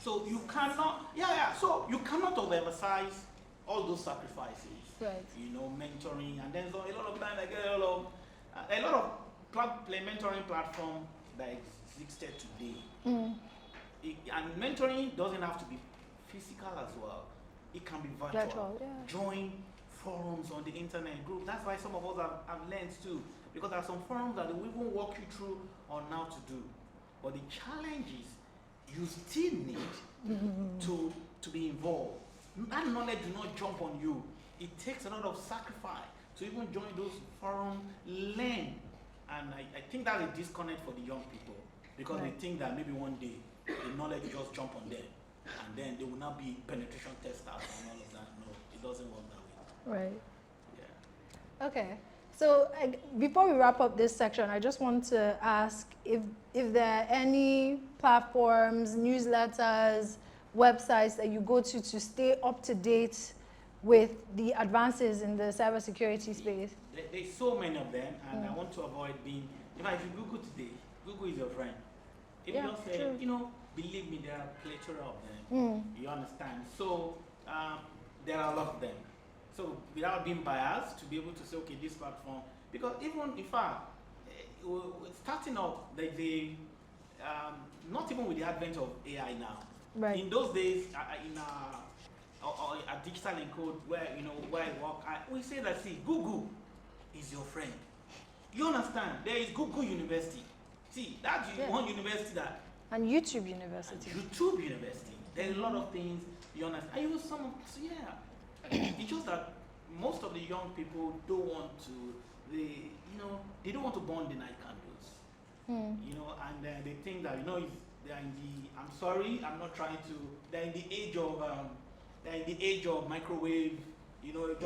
So you cannot, so you cannot overemphasize all those sacrifices. Right. You know, mentoring, and then so a lot of times I get a lot of mentoring platform that existed today. And mentoring doesn't have to be physical as well. It can be virtual. Join forums on the internet group. That's why some of us have learned too, because there are some forums that will even walk you through on how to do. But the challenge is you still need to be involved. That knowledge will not jump on you. It takes a lot of sacrifice to even join those forums, learn. And I think that's a disconnect for the young people, because they think that maybe one day the knowledge will just jump on them, and then they will not be penetration testers and all of that. No, it doesn't work that way. Right. Yeah. Okay. So before we wrap up this section, I just want to ask if there are any platforms, newsletters, websites that you go to stay up to date with the advances in the cybersecurity space. There's so many of them, and I want to avoid being, if you Google today, Google is your friend. If you just say, believe me, there are a plethora of them. You understand? So there are a lot of them. So without being biased, to be able to say, okay, this platform, because even in fact, starting up, not even with the advent of AI now. Right. In those days, in a digital encode where where I work, we say that Google is your friend. You understand? There is Google University. See, that's one university that. And YouTube University. And YouTube University. There are a lot of things. You understand? I use some of it's just that most of the young people don't want to. They don't want to burn the night candles. And they think that they're in the. I'm sorry, I'm not trying to. They're in the age of microwave. You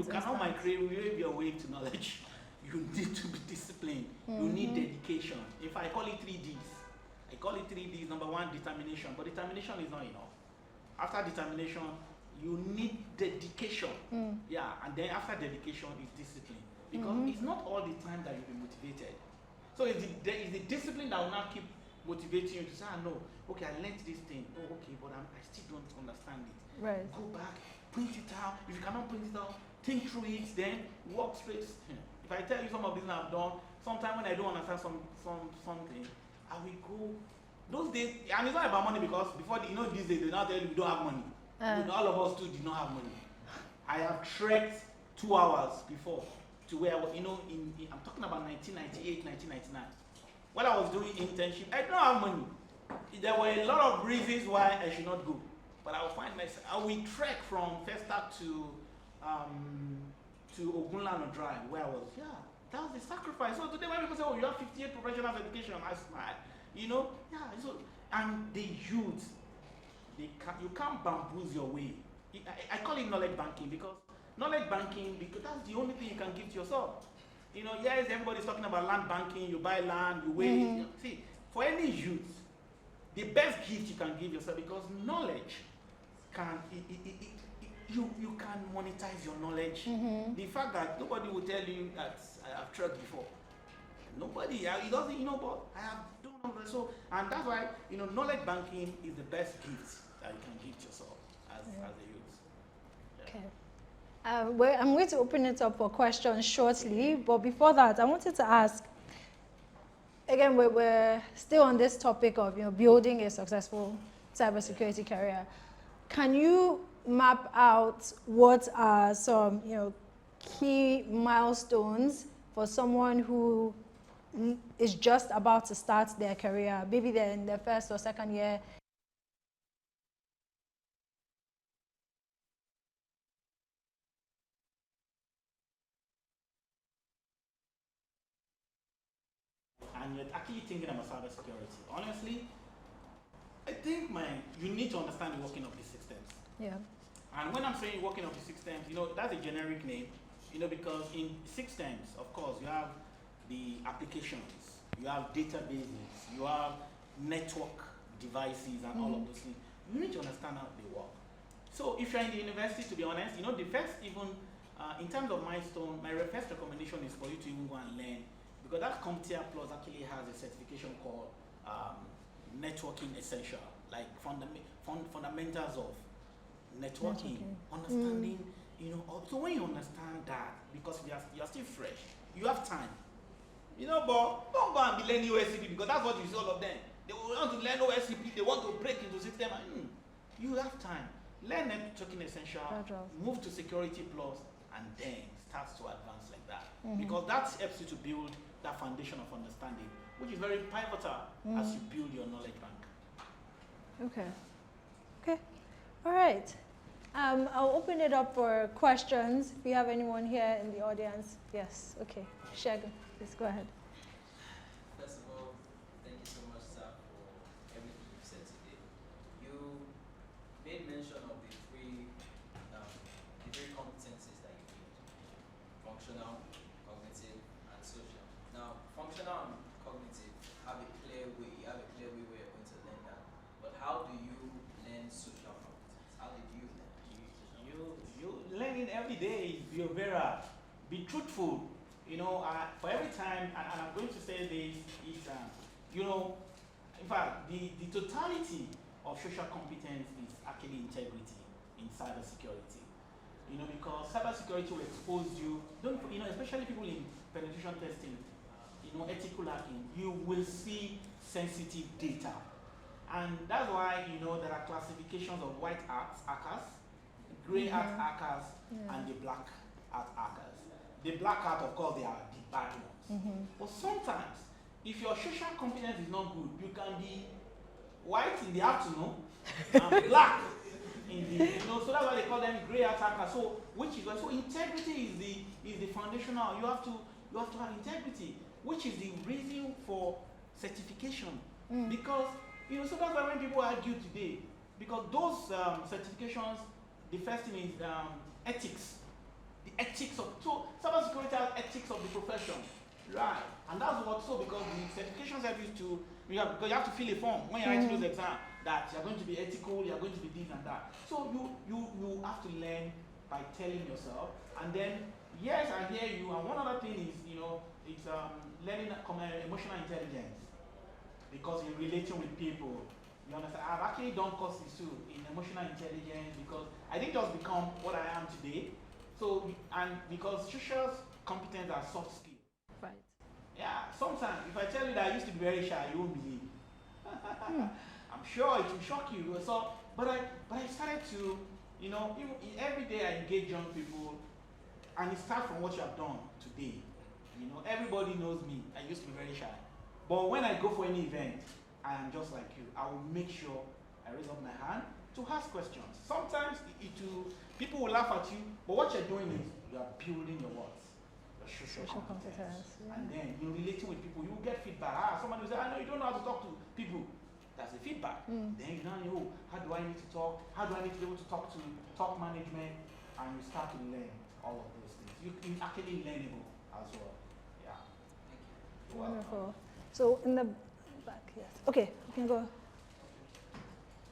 cannot microwave your way to knowledge. You need to be disciplined. You need dedication. If I call it 3Ds, I call it 3Ds. Number one, determination. But determination is not enough. After determination, you need dedication. And then after dedication is discipline. Because it's not all the time that you'll be motivated. So it's the discipline that will not keep motivating you to say, no, okay, I learned this thing. Oh, okay, but I still don't understand it. Right. Go back, print it out. If you cannot print it out, think through it, then walk straight. If I tell you some of this I've done, sometimes when I don't understand something, I will go. Those days, and it's not about money, because before these days they now tell you we don't have money. All of us too did not have money. I have trekked 2 hours before to where I was, I'm talking about 1998, 1999. When I was doing internship, I didn't have money. There were a lot of reasons why I should not go. But I will find myself, I will trek from Festac to Ogunlano Drive, where I was. That was the sacrifice. So today when people say, oh, you have 58 professional education, I smile. So, and the youth, you can't bamboozle your way. I call it knowledge banking, because that's the only thing you can give to yourself. Yes, everybody's talking about land banking, you buy land, you wait. See, for any youth, the best gift you can give yourself, because knowledge you can monetize your knowledge. The fact that nobody will tell you that I have trekked before. Nobody, he doesn't, but I have done all that. So, and that's why, knowledge banking is the best gift that you can give to yourself as a youth. Okay. I'm going to open it up for questions shortly, but before that, I wanted to ask, again, we're still on this topic of building a successful cybersecurity career. Can you map out what are some key milestones for someone who is just about to start their career? Maybe they're in their first or second year. And you're actually thinking about cybersecurity. Honestly, I think you need to understand the working of the systems. Yeah. And when I'm saying working of the systems, that's a generic name, because in systems, of course, you have the applications, you have databases, you have network devices and all of those things. You need to understand how they work. So if you're in the university, to be honest, the first in terms of milestone, my first recommendation is for you to even go and learn, because that CompTIA Plus actually has a certification called Networking Essential, like fundamentals of networking. Understanding, so when you understand that, because you're still fresh, you have time, but don't go and be learning OSCP, because that's what you see all of them. They want to learn OSCP, they want to break into system, you have time. Learn networking essential, move to security plus, and then start to advance like that. Because that helps you to build that foundation of understanding, which is very pivotal as you build your knowledge bank. Okay. All right. I'll open it up for questions. If you have anyone here in the audience. Yes. Okay. Shagun, please go ahead. First of all, thank you so much, sir, for everything you said today. You made mention of the three competencies that you need: functional, cognitive, and social. Now, functional and cognitive have a clear way. You have a clear way where you're going to learn that. But how do you learn social competence? How did you learn? You learning every day. Be truthful. For every time, and I'm going to say this is, in fact, the totality of social competence is actually integrity in cybersecurity. Because cybersecurity will expose you. Especially people in penetration testing. Ethical hacking. You will see sensitive data, and that's why there are classifications of white hackers, gray hat hackers, and the black hat hackers. The black hat, of course, they are the bad ones. But sometimes, if your social competence is not good, you can be white in the afternoon and black in the so that's why they call them gray hat hackers. So integrity is the foundational. You have to have integrity, which is the reason for certification. Because so that's why when people argue today, because those certifications, the first thing is ethics. The ethics of cybersecurity has ethics of the profession, right? And that's what because the certifications have you to because you have to fill a form when you're writing those exams that you're going to be ethical, you're going to be this and that. So you have to learn by telling yourself, and then yes, I hear you. And one other thing is it's learning emotional intelligence, because you're relating with people. You understand? I've actually done courses too in emotional intelligence, because I didn't just become what I am today. So, and because social competence are soft skills. Right. Yeah, sometimes if I tell you that I used to be very shy, you won't believe. I'm sure it will shock you. So, but I started to, every day I engage young people, and it starts from what you have done today. Everybody knows me. I used to be very shy. But when I go for any event, I am just like you. I will make sure I raise up my hand to ask questions. Sometimes people will laugh at you, but what you're doing is you are building your words, your social competence. Yeah. And then you're relating with people. You will get feedback. Somebody will say, I know you don't know how to talk to people. That's the feedback. Then you know, how do I need to talk? How do I need to be able to talk to top management? And you start to learn all of those things. You actually learnable as well. Yeah. Thank you. Wonderful. So in the back, yes. Okay, you can go.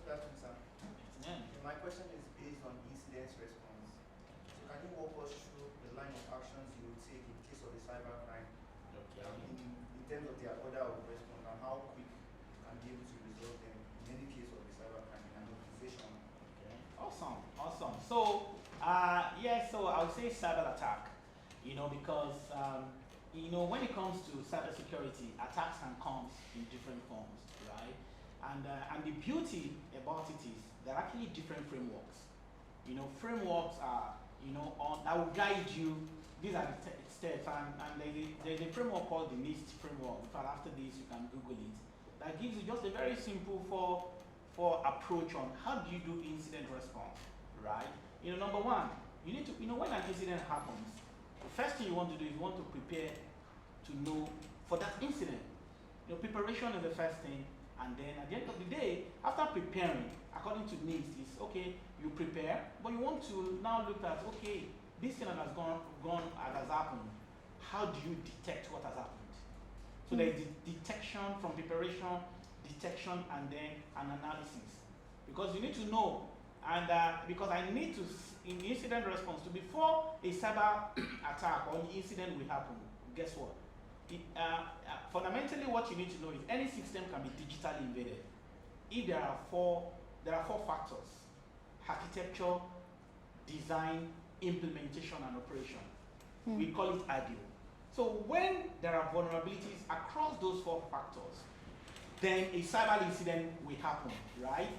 Good afternoon, sir. Yeah. My question is based on incident response. So can you walk us through the line of actions you would take in case of a cybercrime? Okay. In terms of their order of response and how quick you can be able to resolve them in any case of a cybercrime in an organization? Okay. Awesome. So so I would say cyber attack. Because when it comes to cybersecurity, attacks can come in different forms, right? And the beauty about it is there are actually different frameworks. Frameworks are that will guide you. These are the steps, and there's a framework called the NIST framework. In fact, after this, you can Google it. That gives you just a very simple for approach on how do you do incident response, right? Number one, you need to, when an incident happens, the first thing you want to do is you want to prepare to know for that incident. Preparation is the first thing, and then at the end of the day, after preparing, according to needs, is okay, you prepare, but you want to now look at, okay, this thing that has has happened, how do you detect what has happened? So there is the detection from preparation, detection, and then an analysis. Because you need to know, and because I need to, in incident response, to before a cyber attack or an incident will happen, guess what? Fundamentally, what you need to know is any system can be digitally invaded. If there are four factors: architecture, design, implementation, and operation. We call it ADIO. So when there are vulnerabilities across those four factors, then a cyber incident will happen, right?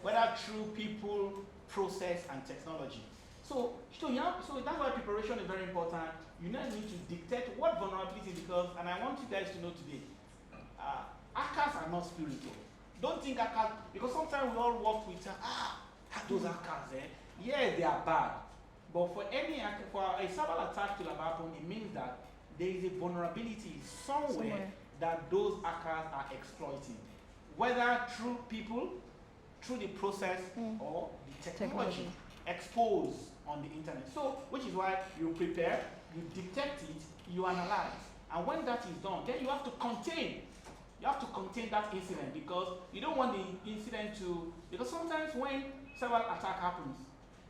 Whether through people, process, and technology. So that's why preparation is very important. You now need to detect what vulnerabilities, because, and I want you guys to know today, hackers are not spiritual. Don't think hackers, because sometimes we all work with, those hackers, yeah, they are bad. But for a cyber attack to have happened, it means that there is a vulnerability somewhere that those hackers are exploiting, whether through people, through the process, or the technology exposed on the internet. So, which is why you prepare, you detect it, you analyze, and when that is done, then you have to contain. You have to contain that incident, because you don't want the incident to, because sometimes when cyber attack happens,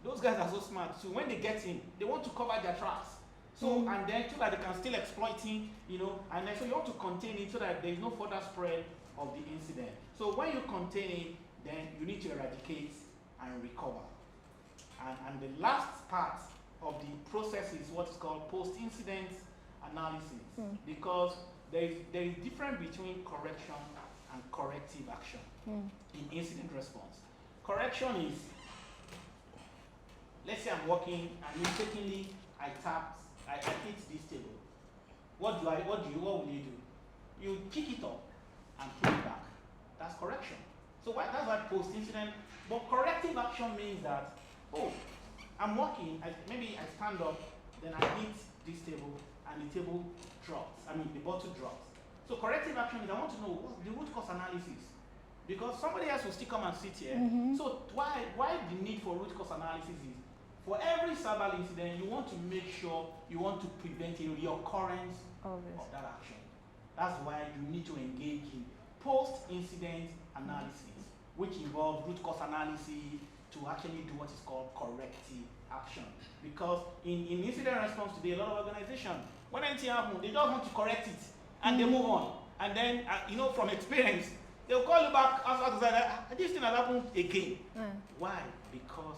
those guys are so smart. So when they get in, they want to cover their tracks. So and then so that they can still exploiting, and then so you want to contain it so that there is no further spread of the incident. So when you contain it, then you need to eradicate and recover. And the last part of the process is what is called post-incident analysis, because there is difference between correction and corrective action in incident response. Correction is, let's say I'm working and mistakenly I hit this table. What will you do? You pick it up and put it back. That's correction. So that's why post-incident, but corrective action means that, I'm working, maybe I stand up, then I hit this table and the table drops, the bottle drops. So corrective action is I want to know what's the root cause analysis. Because somebody else will still come and sit here. So why the need for root cause analysis is, for every cyber incident, you want to make sure you want to prevent a reoccurrence of that action. That's why you need to engage in post-incident analysis, which involves root cause analysis to actually do what is called corrective action. Because in incident response today, a lot of organizations, when anything happens, they just want to correct it and they move on. And then, from experience, they'll call you back after that, this thing has happened again. Why? Because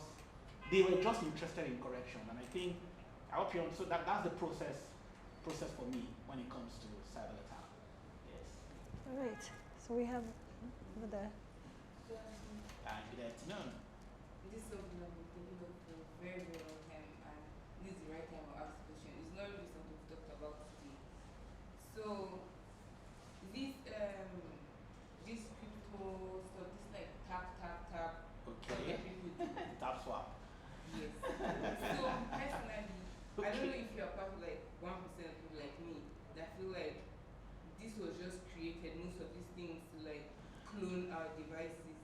they were just interested in correction. And I hope you understand that's the process for me when it comes to cyber attack. Yes. All right. So we have over there. Good afternoon. Good afternoon. This is something I've been thinking of for a very, very long time, and this is the right time to ask the question. It's not really something we've talked about today. So, this crypto stuff, this like tap. Okay. Tap swap. Yes. So, personally, I don't know if you're part of like 1% of people like me that feel like this was just created, most of these things to like clone our devices.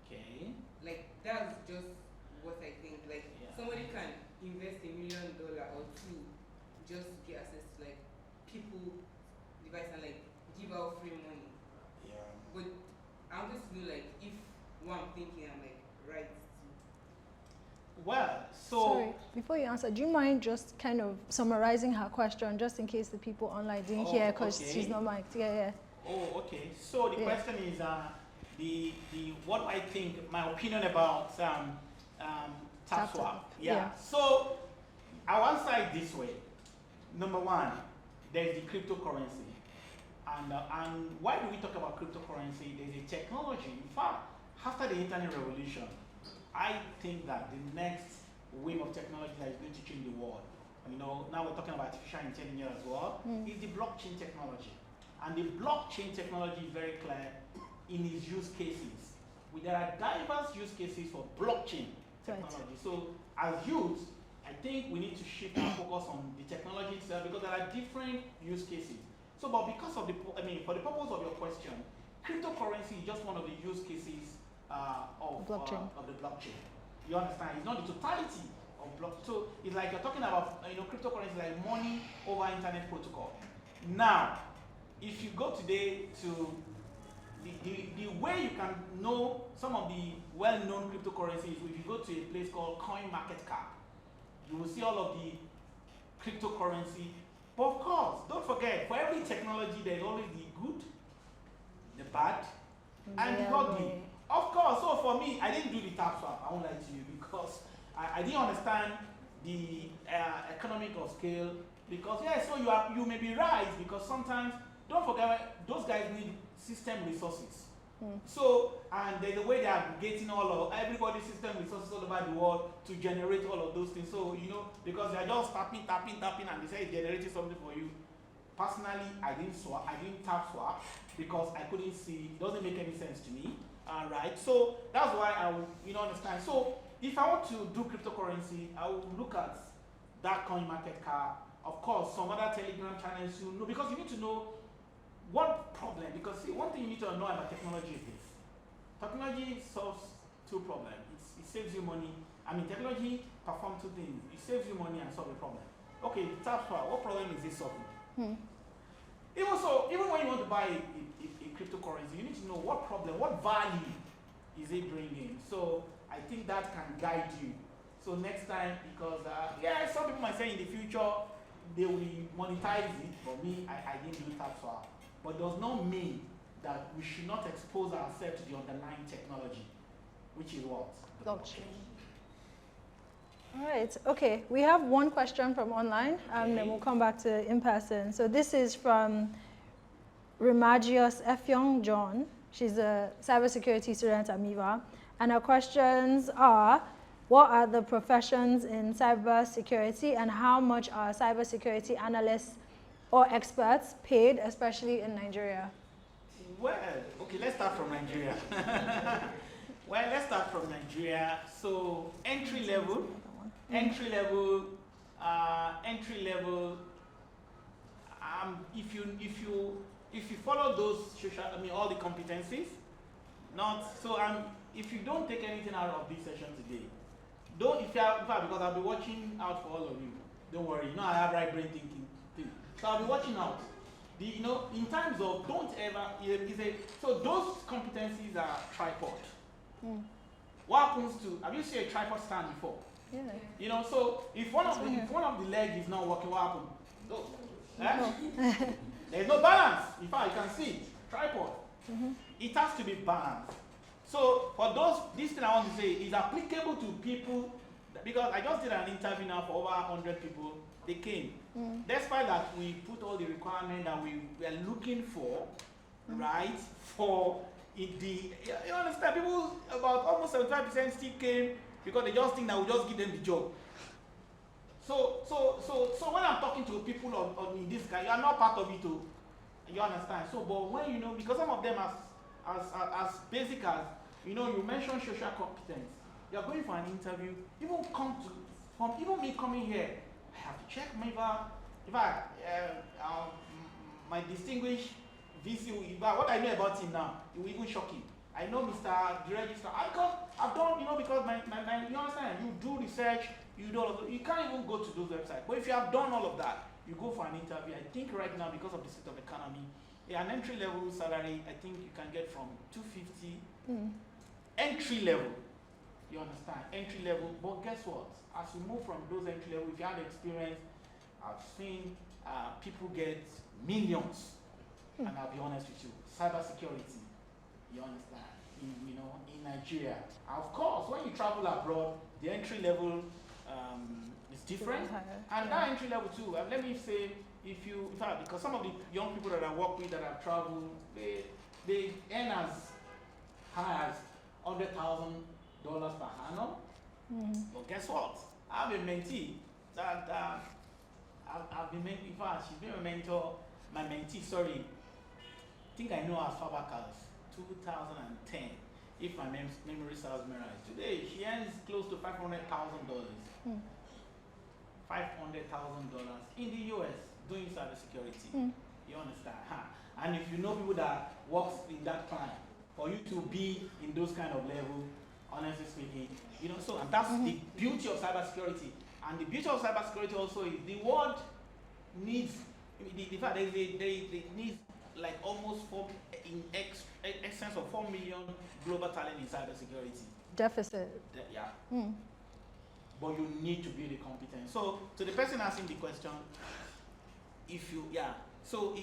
Okay. Like that's just what I think. Like somebody can invest $1 million or two just to get access to like people device and like give out free money. Yeah. But I'm just feel like if what I'm thinking I'm like right too. Well, Sorry, before you answer, do you mind just kind of summarizing her question, just in case the people online didn't hear, because she's not mic'd. Yeah. Oh, okay. So the question is, the what I think, my opinion about tap swap. Yeah. So I'll answer it this way. Number one, there's the cryptocurrency, and why do we talk about cryptocurrency? There's a technology. In fact, after the internet revolution, I think that the next wave of technology that is going to change the world. You know, now we're talking about artificial intelligence as well. Is the blockchain technology. And the blockchain technology is very clear in its use cases. There are diverse use cases for blockchain technology. Right. So as youths, I think we need to shift our focus on the technology itself because there are different use cases. So, but because of for the purpose of your question, cryptocurrency is just one of the use cases of the blockchain. You understand? It's not the totality of blockchain. So it's like you're talking about cryptocurrency like money over internet protocol. Now, if you go today to the way you can know some of the well-known cryptocurrencies, if you go to a place called CoinMarketCap, you will see all of the cryptocurrency. But of course, don't forget, for every technology, there's always the good, the bad, and the ugly. Of course, so for me, I didn't do the tap swap, I won't lie to you, because I didn't understand the economic of scale. Because, yeah, so you may be right, because sometimes, don't forget, those guys need system resources. So, and there's a way they are getting everybody's system resources all over the world to generate all of those things. So, because they are just tapping, and they say it's generating something for you. Personally, I didn't tap swap because I couldn't see, it doesn't make any sense to me. Right? So, that's why I will, understand. So, if I want to do cryptocurrency, I will look at that CoinMarketCap. Of course, some other Telegram channels, because you need to know what problem, because see, one thing you need to know about technology is this. Technology solves two problems. It saves you money. Technology performs two things. It saves you money and solves a problem. Okay, tap swap, what problem is it solving? Even when you want to buy a cryptocurrency, you need to know what problem, what value is it bringing. So I think that can guide you. So next time, because some people might say in the future, they will monetize it. For me, I didn't do tap swap. But does not mean that we should not expose ourselves to the underlying technology, which is what? Blockchain. All right, okay. We have one question from online, and then we'll come back to in person. So this is from Remagius Efyong John. She's a cybersecurity student at Miva. And her questions are, what are the professions in cybersecurity and how much are cybersecurity analysts or experts paid, especially in Nigeria? Well, okay, let's start from Nigeria. So entry level. If you follow those all the competencies, if you don't take anything out of this session today, because I'll be watching out for all of you. Don't worry, I have right brain thinking. So I'll be watching out. In terms of so those competencies are tripod. What happens have you seen a tripod stand before? Yeah. So if one of the legs is not working, what happens? There's no balance. In fact, you can see it. Tripod. It has to be balanced. So for this thing I want to say is applicable to people, because I just did an interview now for over 100 people. They came. Despite that, we put all the requirements that we were looking for, right? For you understand, people, about almost 75% still came because they just think that we just give them the job. So when I'm talking to people in this guy, you are not part of it too. You understand? So, but when because some of them as basic as you mentioned social competence. You are going for an interview. Even me coming here, I have to check Miva. In fact, my distinguished VC, what I know about him now, it will even shock him. I know Mr. The Registrar. I've done, because my you understand, you do research, you do all of that. You can't even go to those websites. But if you have done all of that, you go for an interview. I think right now, because of the state of economy, an entry-level salary, I think you can get from 250 entry level. You understand? Entry level. But guess what? As you move from those entry level, if you have experience, I've seen people get millions. And I'll be honest with you, cybersecurity, you understand, in Nigeria. Of course, when you travel abroad, the entry level is different. And that entry level too, let me say, because some of the young people that I work with that have traveled, they earn as high as $100,000 per annum. But guess what? I have a mentee that I've been, in fact, she's been a mentor, my mentee, sorry, I think I know her as far back as 2010, if my memory serves me right. Today, she earns close to $500,000. $500,000 in the US doing cybersecurity. You understand? Huh? And if you know people that works in that client, for you to be in those kind of level, honestly speaking, you know, so and that's the beauty of cybersecurity. And the beauty of cybersecurity also is the world needs, the fact that they need like almost in essence of 4 million global talent in cybersecurity. Deficit. Yeah. But you need to build a competence. So to the person asking the question, if you, so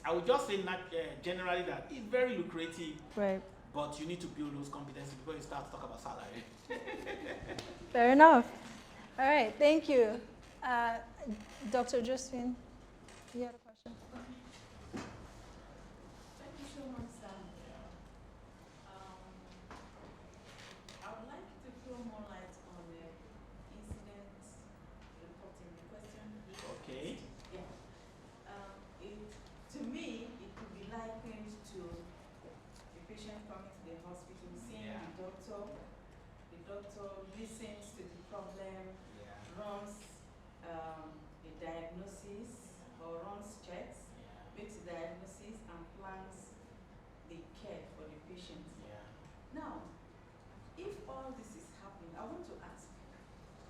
I would just say not, generally that it's very lucrative, Right. but you need to build those competencies before you start to talk about salary. Fair enough. All right, thank you. Dr. Josephine, you had a question? Thank you so much, Sam. I would like you to throw more light on the incident reporting. The question is, Okay. yeah. To me, it could be likened to a patient coming to the hospital, seeing the doctor. The doctor listens to the problem, runs a diagnosis or runs checks, makes a diagnosis and plans the care for the patient. Now, if all this is happening, I want to ask,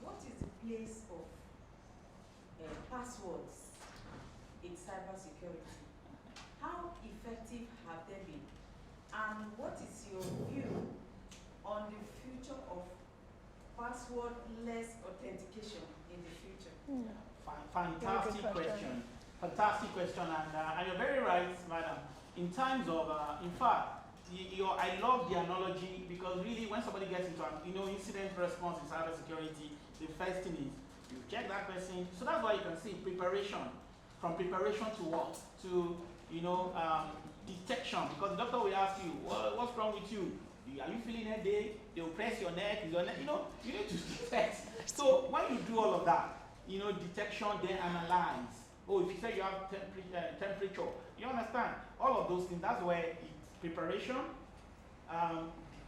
what is the place of passwords in cybersecurity? How effective have they been? And what is your view on the future of passwordless authentication in the future? Fantastic question. Fantastic question, and you're very right, madam. In terms of, in fact, I love the analogy because really, when somebody gets into an incident response in cybersecurity, the first thing is you check that person. So that's why you can see preparation. From preparation to what? To detection. Because the doctor will ask you, what's wrong with you? Are you feeling a headache? They will press your neck. You need to detect. So when you do all of that, detection, then analyze. Oh, if you say you have temperature, you understand? All of those things, that's where it's preparation,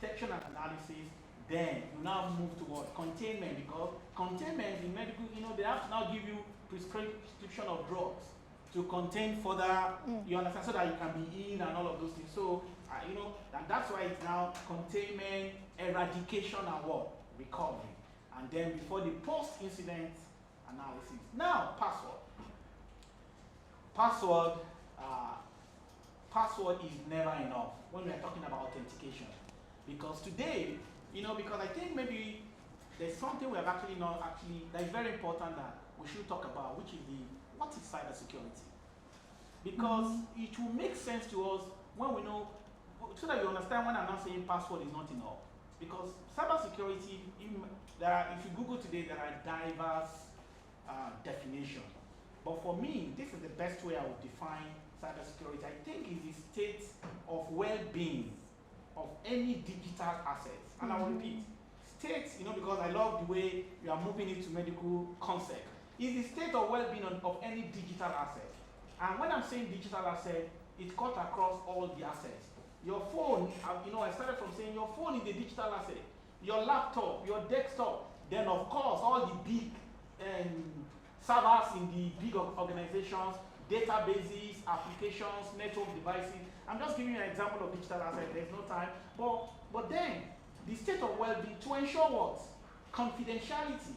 detection and analysis, then you now move toward containment, because containment in medical, they have to now give you prescription of drugs to contain further, you understand, so that you can be in and all of those things. So, and that's why it's now containment, eradication, and what? Recovery. And then before the post-incident analysis. Now, password. Password is never enough when we're talking about authentication. Because today, because I think maybe there's something we have actually that is very important that we should talk about, which is what is cybersecurity? Because it will make sense to us when we know, so that you understand when I'm not saying password is not enough. Because cybersecurity, if you Google today, there are diverse definitions. But for me, this is the best way I would define cybersecurity. I think it's the state of well-being of any digital assets. And I will repeat, state, because I love the way you are moving into medical concept, is the state of well-being of any digital asset. And when I'm saying digital asset, it cuts across all the assets. Your phone, I started from saying your phone is a digital asset. Your laptop, your desktop, then of course all the big servers in the big organizations, databases, applications, network devices. I'm just giving you an example of digital asset. There's no time. But then, the state of well-being to ensure what? Confidentiality.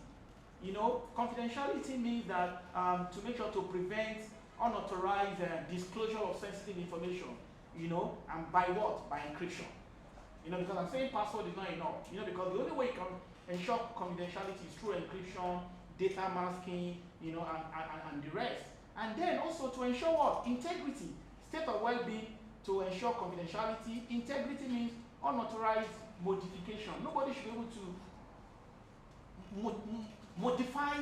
Confidentiality means that to make sure to prevent unauthorized disclosure of sensitive information. And by what? By encryption. Because I'm saying password is not enough. Because the only way you can ensure confidentiality is through encryption, data masking, and the rest. And then also to ensure what? Integrity. State of well-being to ensure confidentiality. Integrity means unauthorized modification. Nobody should be able to modify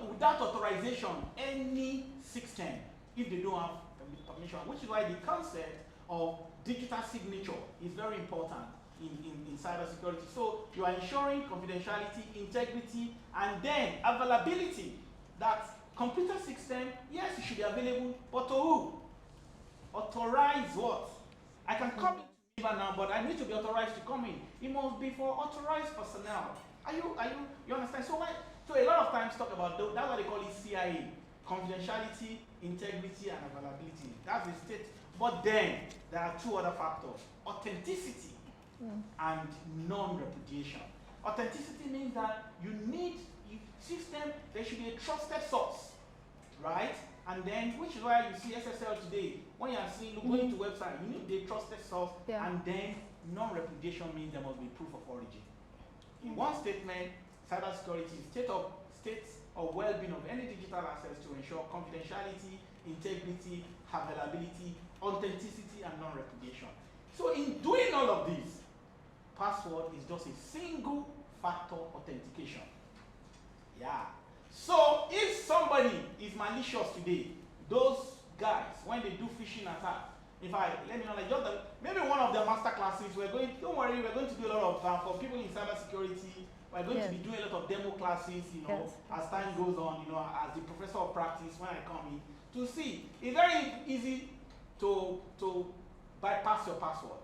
without authorization any system if they don't have permission, which is why the concept of digital signature is very important. in cybersecurity. So you are ensuring confidentiality, integrity, and then availability. That computer system, yes, it should be available, but to who? Authorize what? I can come into Miva now, but I need to be authorized to come in. It must be for authorized personnel. You understand? So a lot of times talk about, that's what they call it CIA, confidentiality, integrity, and availability. That's the state. But then there are two other factors: authenticity and non-repudiation. Authenticity means that you need system. There should be a trusted source, right? And then, which is why you see SSL today. When you are seeing going to website, you need the trusted source, and then non-repudiation means there must be proof of origin. In one statement, cybersecurity is state of well-being of any digital access to ensure confidentiality, integrity, availability, authenticity, and non-repudiation. So in doing all of this, password is just a single factor authentication. Yeah. So if somebody is malicious today, those guys, when they do phishing attack, in fact, let me know, like just maybe one of the master classes, don't worry, we're going to do a lot of, for people in cybersecurity, we're going to be doing a lot of demo classes, as time goes on, as the professor of practice, when I come in, to see. It's very easy to bypass your password.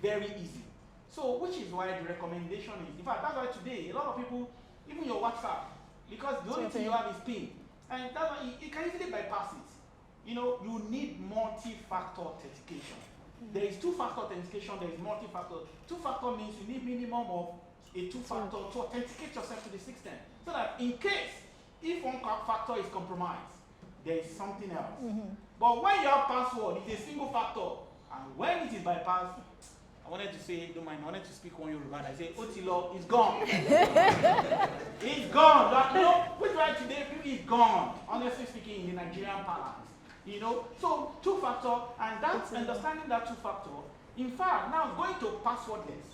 Very easy. So, which is why the recommendation is, in fact, that's why today, a lot of people, even your WhatsApp, because the only thing you have is PIN, and that's why you can easily bypass it. You need multi-factor authentication. There is two-factor authentication, there is multi-factor. Two-factor means you need minimum of a two-factor to authenticate yourself to the system. So that in case, if one factor is compromised, there is something else. But when you have password, it's a single factor. And when it is bypassed, I wanted to say, don't mind, I wanted to speak one Yoruba. I say, Otilo is gone. It's gone. Which right today, is gone. Honestly speaking, in the Nigerian parlance. So two-factor, and that's understanding that two-factor. In fact, now going to passwordless.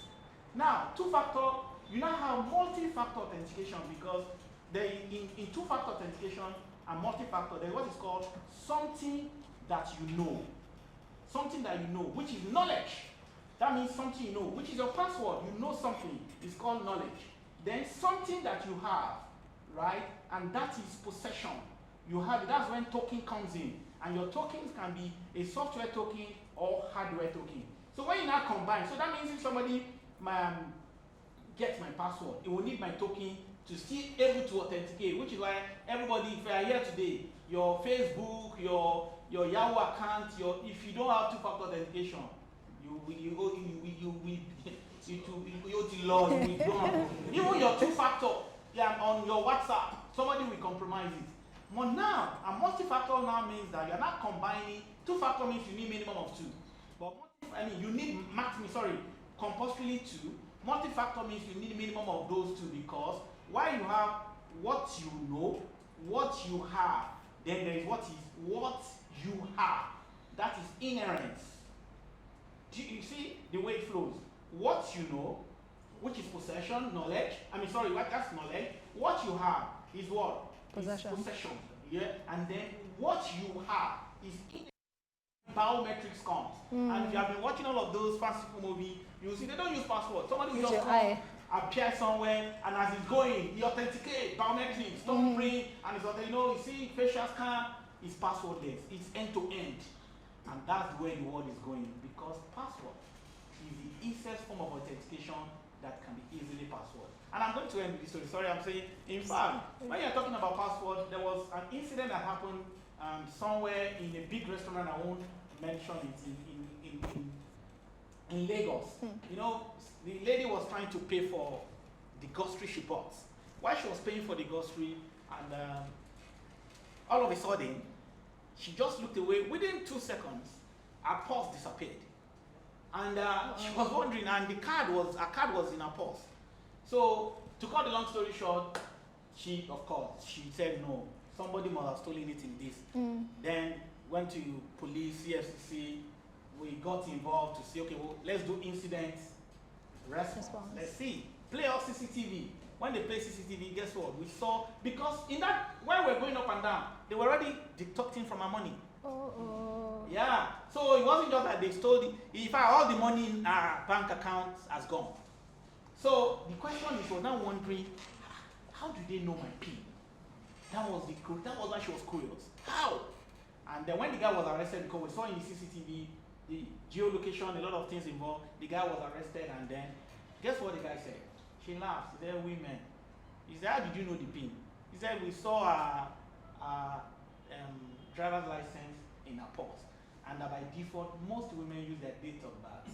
Now, two-factor, you now have multi-factor authentication because in two-factor authentication and multi-factor, there is what is called something that you know. Something that you know, which is knowledge. That means something you know, which is your password. You know something. It's called knowledge. Then something that you have, right? And that is possession. You have it. That's when token comes in. And your tokens can be a software token or hardware token. So when you now combine, so that means if somebody gets my password, it will need my token to still able to authenticate, which is why everybody, if you are here today, your Facebook, your Yahoo account, if you don't have two-factor authentication, you lost. Even your two-factor, on your WhatsApp, somebody will compromise it. But now, a multi-factor now means that you're not combining. Two-factor means you need minimum of two. But you need compulsorily two. Multi-factor means you need minimum of those two, because while you have what you know, what you have, then there is what you have. That is inherent. You see the way it flows. What you know, which is possession, knowledge. That's knowledge. What you have is what? Possession. Yeah. And then what you have is in biometrics comes. And if you have been watching all of those fanciful movies, you'll see they don't use passwords. Somebody will just come, appear somewhere, and as it's going, he authenticates biometrics, thumbprint, and it's you see facial scan is passwordless. It's end to end. And that's the way the world is going, because password is the easiest form of authentication that can be easily password. And I'm going to end with this story. Sorry, I'm saying, in fact, when you're talking about password, there was an incident that happened somewhere in a big restaurant. I won't mention it in Lagos. The lady was trying to pay for the grocery she bought. While she was paying for the grocery, and all of a sudden, she just looked away. Within 2 seconds, her purse disappeared. And she was wondering, and her card was in her purse. So, to cut the long story short, she said no. Somebody must have stolen it in this. Then went to police, CFCC. We got involved to see, okay, well, let's do incident response. Let's see. Play off CCTV. When they play CCTV, guess what? We saw, because in that, while we're going up and down, they were already deducting from our money. Yeah. So it wasn't just that they stole it. In fact, all the money in our bank accounts has gone. So the question is, we're now wondering, how do they know my PIN? That was why she was curious. How? And then when the guy was arrested, because we saw in the CCTV, the geolocation, a lot of things involved, the guy was arrested, and then guess what the guy said? She laughed. He said, women. He said, how did you know the PIN? He said, we saw a driver's license in her purse, and that by default, most women use their date of birth.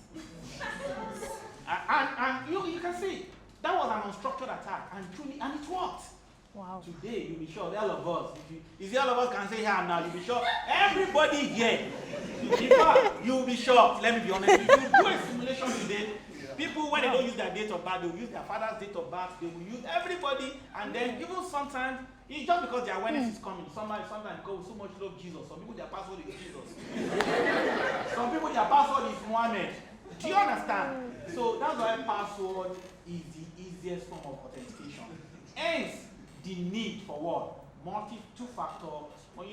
and you can see, that was an unstructured attack, and it worked. Wow. Today, you'll be sure, all of us, if all of us can say here now, you'll be sure, everybody here, in fact, you'll be sure, let me be honest, if you do a simulation today, people, when they don't use their date of birth, they will use their father's date of birth, they will use everybody, and then even sometimes, it's just because their awareness is coming, sometimes because so much love Jesus, some people, their password is Jesus. Some people, their password is Muhammad. Do you understand? So that's why password is the easiest form of authentication. Hence, the need for what? Two-factor, well,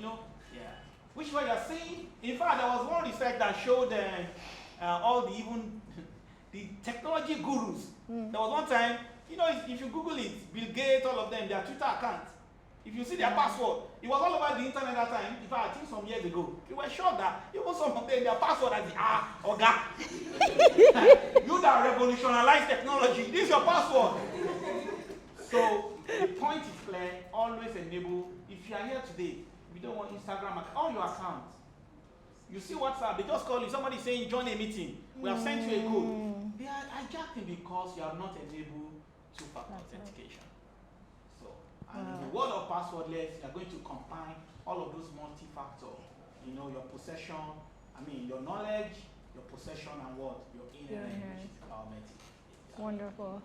yeah. Which way you're saying? In fact, there was one research that showed all the technology gurus. There was one time, if you Google it, Bill Gates, all of them, their Twitter accounts. If you see their password, it was all over the internet that time. In fact, I think some years ago, we were sure that even some of them, their password as the Oga. You that revolutionized technology, this is your password. So the point is clear, always enable. If you are here today, we don't want Instagram, all your accounts. You see WhatsApp, they just call you, somebody saying join a meeting. We have sent you a code. They are hijacking because you have not enabled two-factor authentication. So, and in the world of passwordless, you are going to combine all of those multi-factor, your possession, your knowledge, your possession, and what? Your inherent, which is biometric. Wonderful.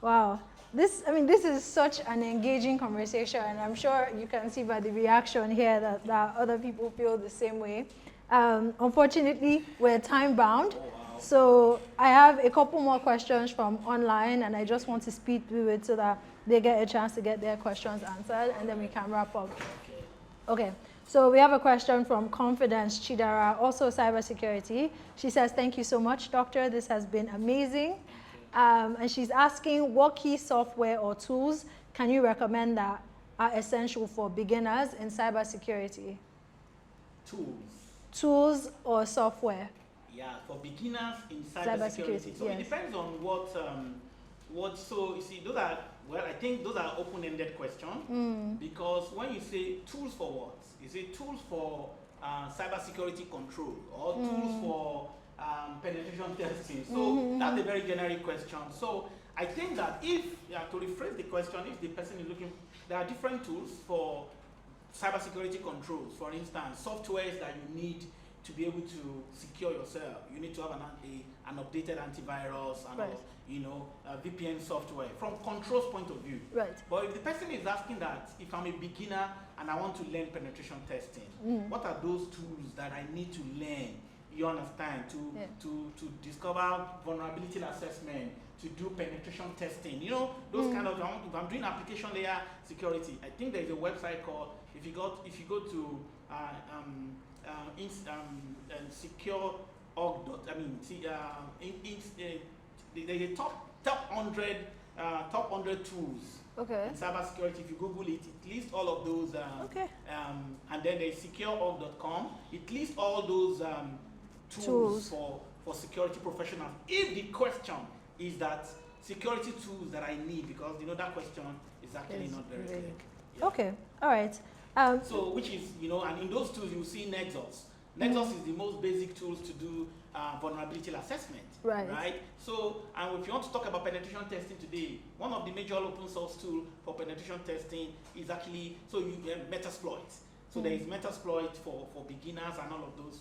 Wow. This is such an engaging conversation, and I'm sure you can see by the reaction here that other people feel the same way. Unfortunately, we're time bound, so I have a couple more questions from online, and I just want to speed through it so that they get a chance to get their questions answered, and then we can wrap up. Okay, so we have a question from Confidence Chidara, also cybersecurity. She says, thank you so much, Doctor. This has been amazing. And she's asking, what key software or tools can you recommend that are essential for beginners in cybersecurity? Tools or software? Yeah, for beginners in cybersecurity. So it depends on so you see, I think those are open-ended questions, because when you say tools for what? Is it tools for cybersecurity control or tools for penetration testing? So that's a very generic question. So I think that if, to rephrase the question, if the person is looking, there are different tools for cybersecurity controls. For instance, softwares that you need to be able to secure yourself. You need to have an updated antivirus and VPN software from controls point of view. Right. But if the person is asking that, if I'm a beginner and I want to learn penetration testing, what are those tools that I need to learn? You understand, to discover vulnerability assessment, to do penetration testing, those kind of, if I'm doing application layer security, I think there's a website called, if you go to secure.org, there's a top 100 tools. Okay. In cybersecurity, if you Google it, it lists all of those. And then there's secure.org.com. It lists all those tools for security professionals. If the question is that security tools that I need, because that question is actually not very clear. Yeah. Okay, all right. So which is, and in those tools you see Nexus. Nexus is the most basic tools to do vulnerability assessment. Right. So, and if you want to talk about penetration testing today, one of the major open source tools for penetration testing is actually, so you get Metasploit. So there is Metasploit for beginners and all of those,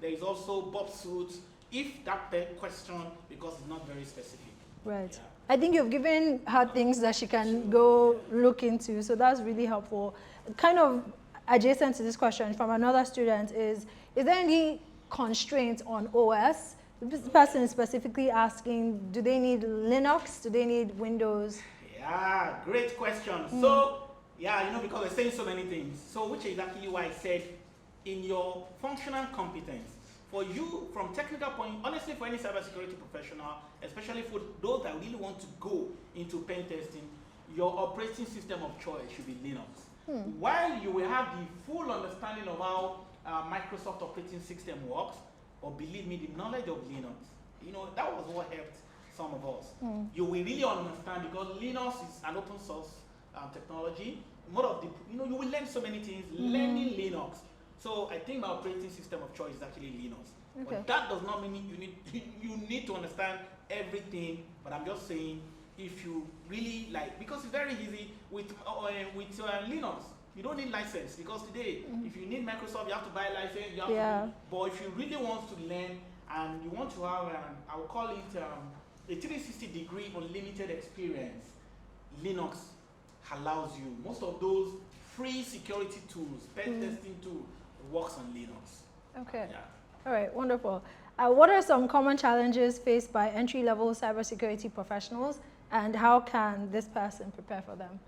There is also Bob Suits, if that question, because it's not very specific. Right. Yeah. I think you've given her things that she can go look into, so that's really helpful. Kind of adjacent to this question from another student is there any constraints on OS? This person is specifically asking, do they need Linux? Do they need Windows? Yeah, great question. So, because we're saying so many things. So, which is actually why I said in your functional competence. For you, from technical point, honestly, for any cybersecurity professional, especially for those that really want to go into pen testing, your operating system of choice should be Linux. While you will have the full understanding of how Microsoft operating system works, or believe me, the knowledge of Linux, that was what helped some of us. You will really understand, because Linux is an open source technology. More of the, you will learn so many things learning Linux. So I think my operating system of choice is actually Linux. Okay. But that does not mean you need to understand everything. But I'm just saying, if you really like, because it's very easy with Linux. You don't need license, because today, if you need Microsoft, you have to buy a license. You have to, but if you really want to learn and you want to have, I will call it a 360-degree unlimited experience, Linux allows you. Most of those free security tools, pen testing tools, works on Linux. Okay. Yeah. All right, wonderful. What are some common challenges faced by entry-level cybersecurity professionals, and how can this person prepare for them?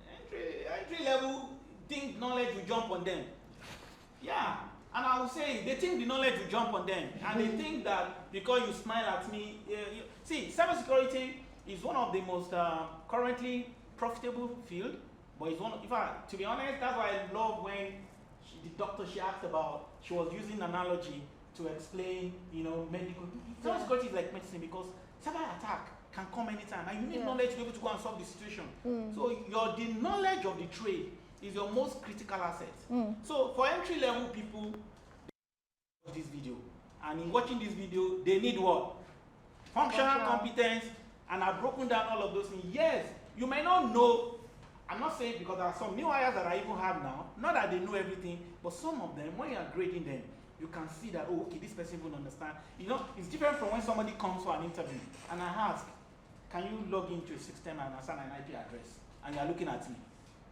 Entry-level think knowledge will jump on them. Yeah, and I will say they think the knowledge will jump on them, and they think that because you smile at me, see, cybersecurity is one of the most currently profitable field, but it's one of, in fact, to be honest, that's why I love when the doctor she asked about, she was using analogy to explain, medical. Cybersecurity is like medicine, because cyber attack can come anytime, and you need knowledge to be able to go and solve the situation. So the knowledge of the trade is your most critical asset. So for entry-level people, they watch this video, and in watching this video, they need what? Functional competence, and I've broken down all of those things. Yes, you may not know. I'm not saying, because there are some new hires that I even have now, not that they know everything, but some of them, when you are grading them, you can see that, oh, okay, this person will understand. It's different from when somebody comes for an interview, and I ask, can you log into a system and assign an IP address? And you are looking at me,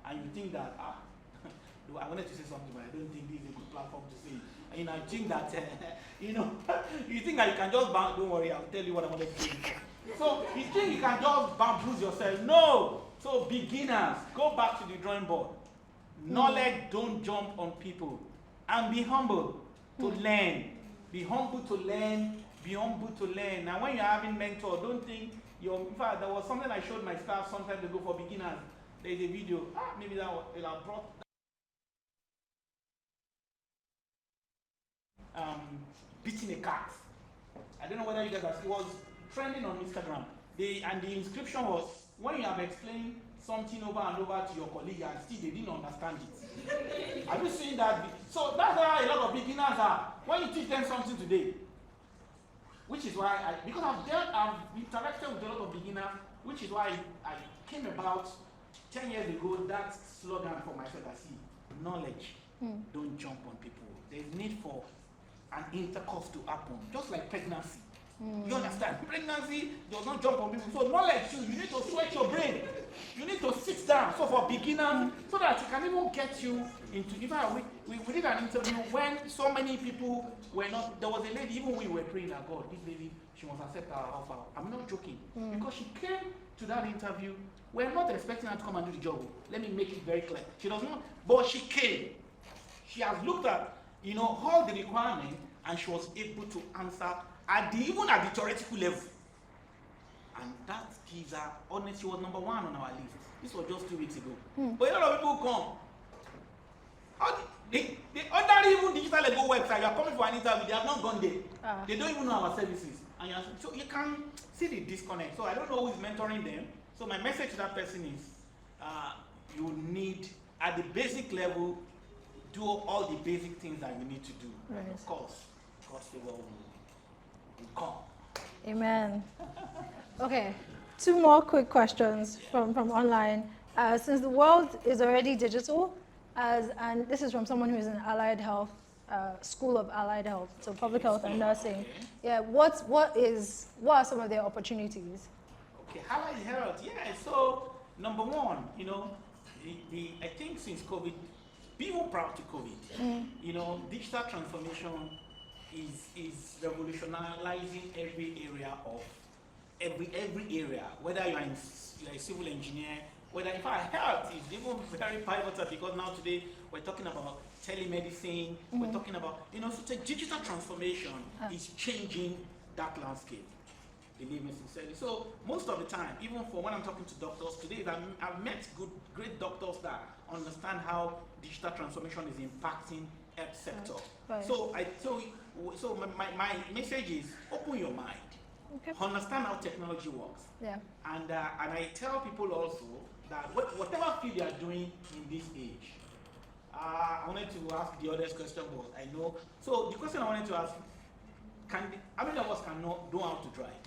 and you think that, I wanted to say something, but I don't think this is a good platform to say. And I think that, you think that you can just don't worry, I'll tell you what I wanted to say. So you think you can just bamboozle yourself? No. So beginners, go back to the drawing board. Knowledge, don't jump on people, and be humble to learn. Be humble to learn. Be humble to learn. Now, when you're having mentor, don't think in fact, there was something I showed my staff some time ago for beginners. There's a video. Maybe that will have brought beating a cat. I don't know whether you guys have. It was trending on Instagram. And the inscription was, when you have explained something over and over to your colleague and still they didn't understand it. Have you seen that? So that's how a lot of beginners are. When you teach them something today, which is why because I've interacted with a lot of beginners, which is why I came about 10 years ago, that slogan for myself, I see, knowledge, don't jump on people. There's need for an intercourse to happen, just like pregnancy. You understand? Pregnancy does not jump on people. So knowledge too, you need to sweat your brain. You need to sit down. So for beginners, so that it can even get you into, in fact, we did an interview when so many people were not, there was a lady, even we were praying that God, this lady, she must accept our offer. I'm not joking. Because she came to that interview, we're not expecting her to come and do the job. Let me make it very clear. She does not, but she came. She has looked at, all the requirements, and she was able to answer even at the theoretical level. And that gives her, honestly, she was number 1 on our list. This was just 2 weeks ago. But a lot of people come. They order even digital Lego website. You are coming for an interview, they have not gone there. They don't even know our services. And so you can see the disconnect. So I don't know who is mentoring them. So my message to that person is, you need, at the basic level, do all the basic things that you need to do. Right. And of course, God's favor will come. Amen. Okay, 2 more quick questions from online. Since the world is already digital, and this is from someone who is in allied health, School of Allied Health, so public health and nursing. Okay. Yeah, what are some of their opportunities? Okay, allied health. Yeah. So number 1, I think since COVID, people proud to COVID. Digital transformation is revolutionizing every area of every area. Whether you're a civil engineer, whether in fact health is even very pivotal, because now today we're talking about telemedicine. We're talking about, so the digital transformation is changing that landscape. Believe me sincerely. So most of the time, even for when I'm talking to doctors today, I've met great doctors that understand how digital transformation is impacting health sector. Right. So my message is open your mind. Okay. Understand how technology works. Yeah. And I tell people also that whatever field you are doing in this age, I wanted to ask the others question, but I know. So the question I wanted to ask, how many of us can know how to drive?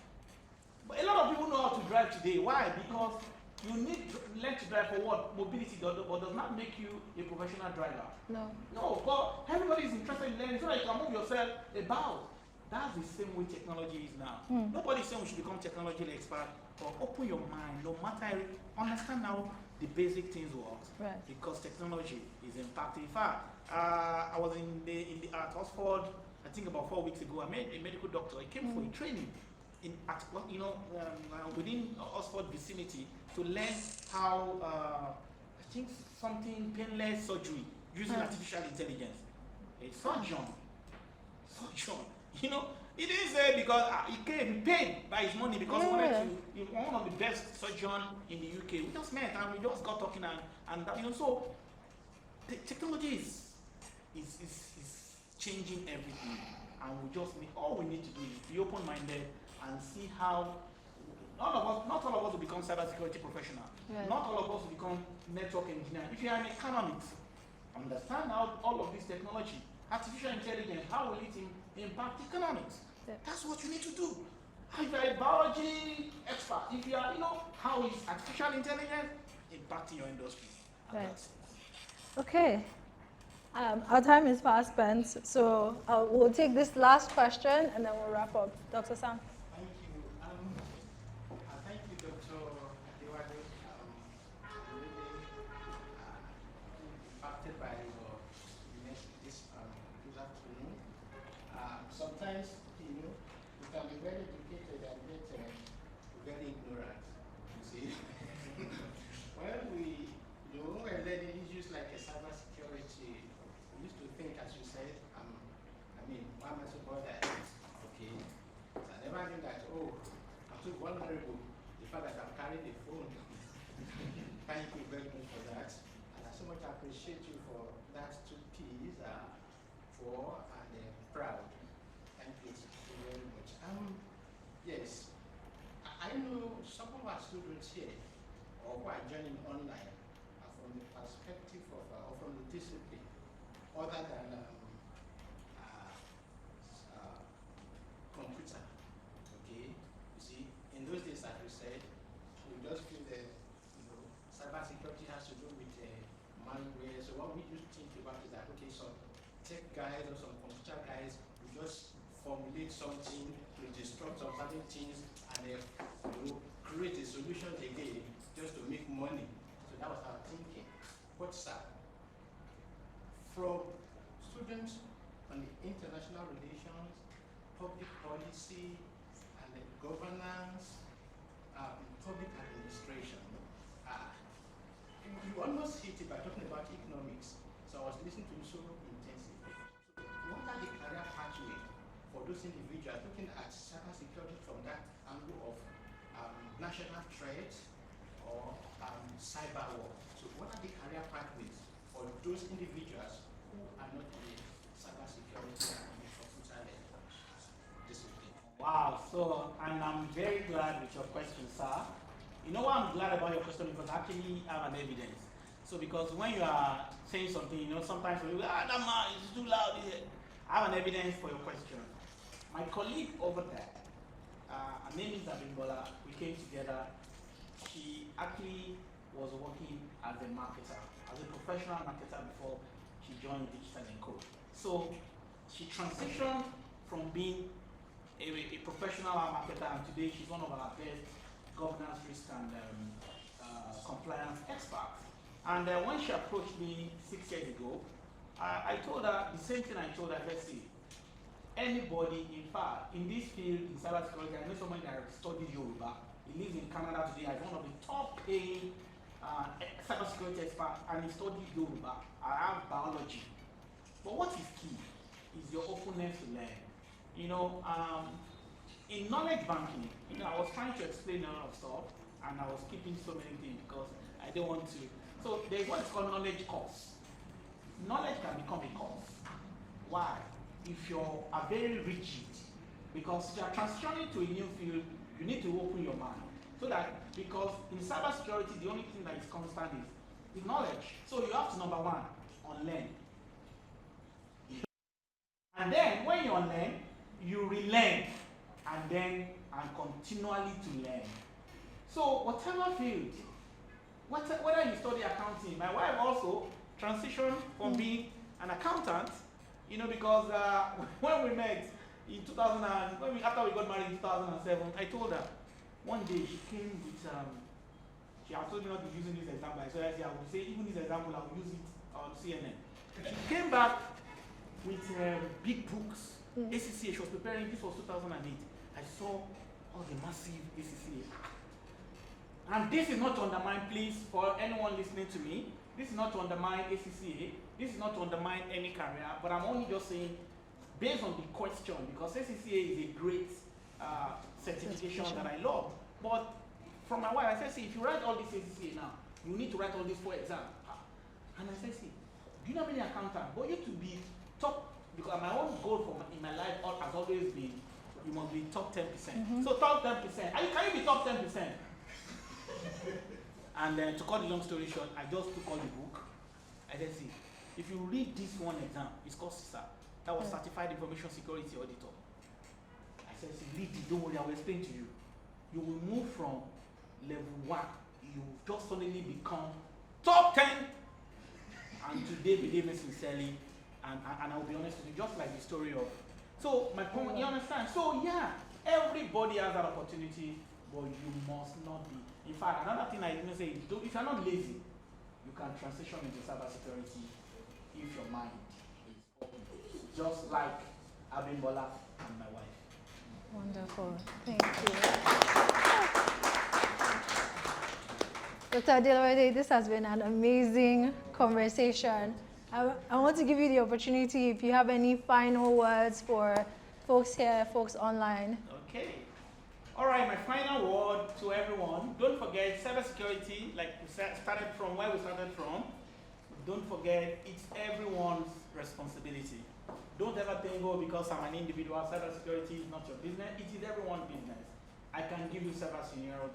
But a lot of people know how to drive today. Why? Because you need to learn to drive for what? Mobility, but does not make you a professional driver. No. No, but everybody is interested in learning so that you can move yourself about. That's the same way technology is now. Nobody's saying we should become technology expert, but open your mind, no matter, understand how the basic things work. Right. Because technology is impacting. In fact, I was at Oxford, I think about 4 weeks ago. I met a medical doctor. He came for a training within Oxford vicinity to learn how I think something painless surgery using artificial intelligence. A surgeon, he didn't say because he paid by his money because he wanted to. He was one of the best surgeons in the UK. We just met and we just got talking and so the technology is changing everything, and all we need to do is be open-minded and see how not all of us will become cybersecurity professional. Right. Not all of us will become network engineer. If you are in economics, understand how all of this technology, artificial intelligence, how will it impact economics? Yeah. That's what you need to do. If you are a biology expert, if you are, how is artificial intelligence impacting your industry? And Right. that's it. Okay. Our time is fast spent, so we'll take this last question and then we'll wrap up. Dr. Sam. Thank you. Thank you, Dr. Adewale. Really impacted by your this afternoon. Sometimes, you can be very educated and yet very ignorant. You see, when we are learning issues like cybersecurity, we used to think, as you said, why am I so bothered? Okay. I never knew that, I'm so vulnerable. The fact that I'm carrying a phone. Thank you very much for that. And I so much appreciate you for that 2 P's, for and proud. Thank you very much. Yes, I know some of our students here, or who are joining online, are from the perspective of, or from the discipline, other than computer. Okay, you see, in those days, like you said, we just feel that cybersecurity has to do with malware. So what we used to think about is that some tech guys or some computer guys will just formulate something to disrupt some certain things and create a solution again just to make money. So that was our thinking. But sir, from students on the international relations, public policy, and the governance, public administration. You almost hit it by talking about economics. So I was listening to you so intensively. So what are the career pathways for those individuals looking at cybersecurity from that angle of national threat or cyber war? So what are the career pathways for those individuals who are not in the cybersecurity and computer discipline? Wow, and I'm very glad with your question, sir. You know why I'm glad about your question? Because I actually have an evidence. So because when you are saying something, sometimes you go, that man is too loud. I have an evidence for your question. My colleague over there, her name is Abimbola, we came together. She actually was working as a marketer, as a professional marketer before she joined Digital & Co. So she transitioned from being a professional marketer, and today she's one of our best governance, risk, and compliance experts. And when she approached me 6 years ago, I told her the same thing I told her. Let's see, anybody, in fact, in this field, in cybersecurity, I know someone that studied Yoruba. He lives in Canada today as one of the top paying cybersecurity experts, and he studied Yoruba. I have biology. But what is key is your openness to learn. In knowledge banking, I was trying to explain a lot of stuff, and I was skipping so many things because I didn't want to. So there's what is called knowledge course. Knowledge can become a course. Why? If you are very rigid, because if you are transitioning to a new field, you need to open your mind. So that, because in cybersecurity, the only thing that is constant is knowledge. So you have to, number one, unlearn. And then when you unlearn, you relearn, and continually to learn. So whatever field, whether you study accounting, my wife also transitioned from being an accountant, because when we met in 2000, after we got married in 2007, I told her one day she came with she had told me not to use this example. So I said I would say even this example I will use it on CNN. She came back with big books. ACCA, she was preparing. This was 2008. I saw all the massive ACCA. And this is not to undermine, please, for anyone listening to me, this is not to undermine ACCA, this is not to undermine any career, but I'm only just saying, based on the question, because ACCA is a great certification that I love. But from my wife, I said, see, if you write all this ACCA now, you need to write all this for exam. And I said, see, do you know how many accountants? For you to be top, because my own goal in my life has always been, you must be top 10%. So top 10%. Can you be top 10%? And then to cut the long story short, I just took all the book. I said, see, if you read this one exam, it's called CISA. That was Certified Information Security Auditor. I said, see, read it, don't worry, I will explain to you. You will move from level 1, you will just suddenly become top 10. And today, believe me sincerely, and I'll be honest with you, just like the story of. So, my point, you understand? So, yeah, everybody has that opportunity, but you must not be. In fact, another thing I even say is, if you're not lazy, you can transition into cybersecurity if your mind is open. Just like Abimbola and my wife. Wonderful. Thank you. Dr. Adewale, this has been an amazing conversation. I want to give you the opportunity if you have any final words for folks here, folks online. Okay. All right, my final word to everyone. Don't forget cybersecurity, like we started from where we started from. Don't forget, it's everyone's responsibility. Don't ever think, oh, because I'm an individual, cybersecurity is not your business. It is everyone's business. I can give you cyber scenario.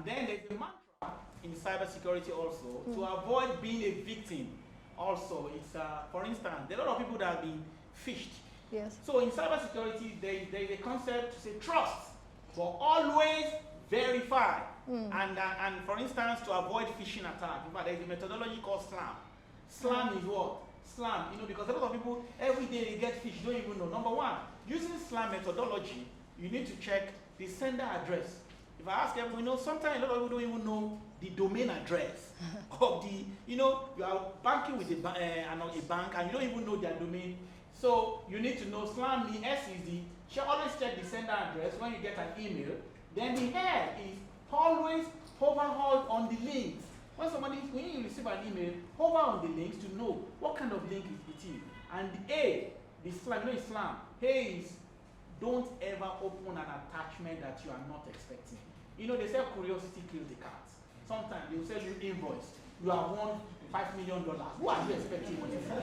Then there's a mantra in cybersecurity also to avoid being a victim. Also, it's for instance, there are a lot of people that have been phished. Yes. So in cybersecurity, there is a concept to say trust, but always verify. And for instance, to avoid phishing attack, in fact, there is a methodology called SLAM. SLAM is what? SLAM, because a lot of people every day they get phished, don't even know. Number one, using SLAM methodology, you need to check the sender address. If I ask everyone, sometimes a lot of people don't even know the domain address of the, you are banking with a bank and you don't even know their domain. So you need to know SLAM, the S is the, always check the sender address when you get an email. Then the L is always hover on the links. When you receive an email, hover on the links to know what kind of link it is. And the A, the SLAM, SLAM, A is don't ever open an attachment that you are not expecting. They say curiosity kills the cat. Sometimes they will send you invoice. You have won $5 million. Who are you expecting money from?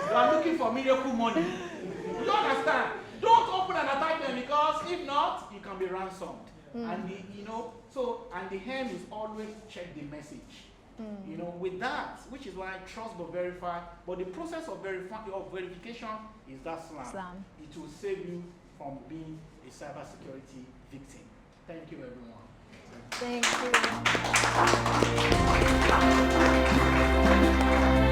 You are looking for miracle money. You don't understand. Don't open an attachment because if not, you can be ransomed. And the hem is always check the message. With that, which is why trust but verify. But the process of verification is that SLAM. It will save you from being a cybersecurity victim. Thank you, everyone. Thank you.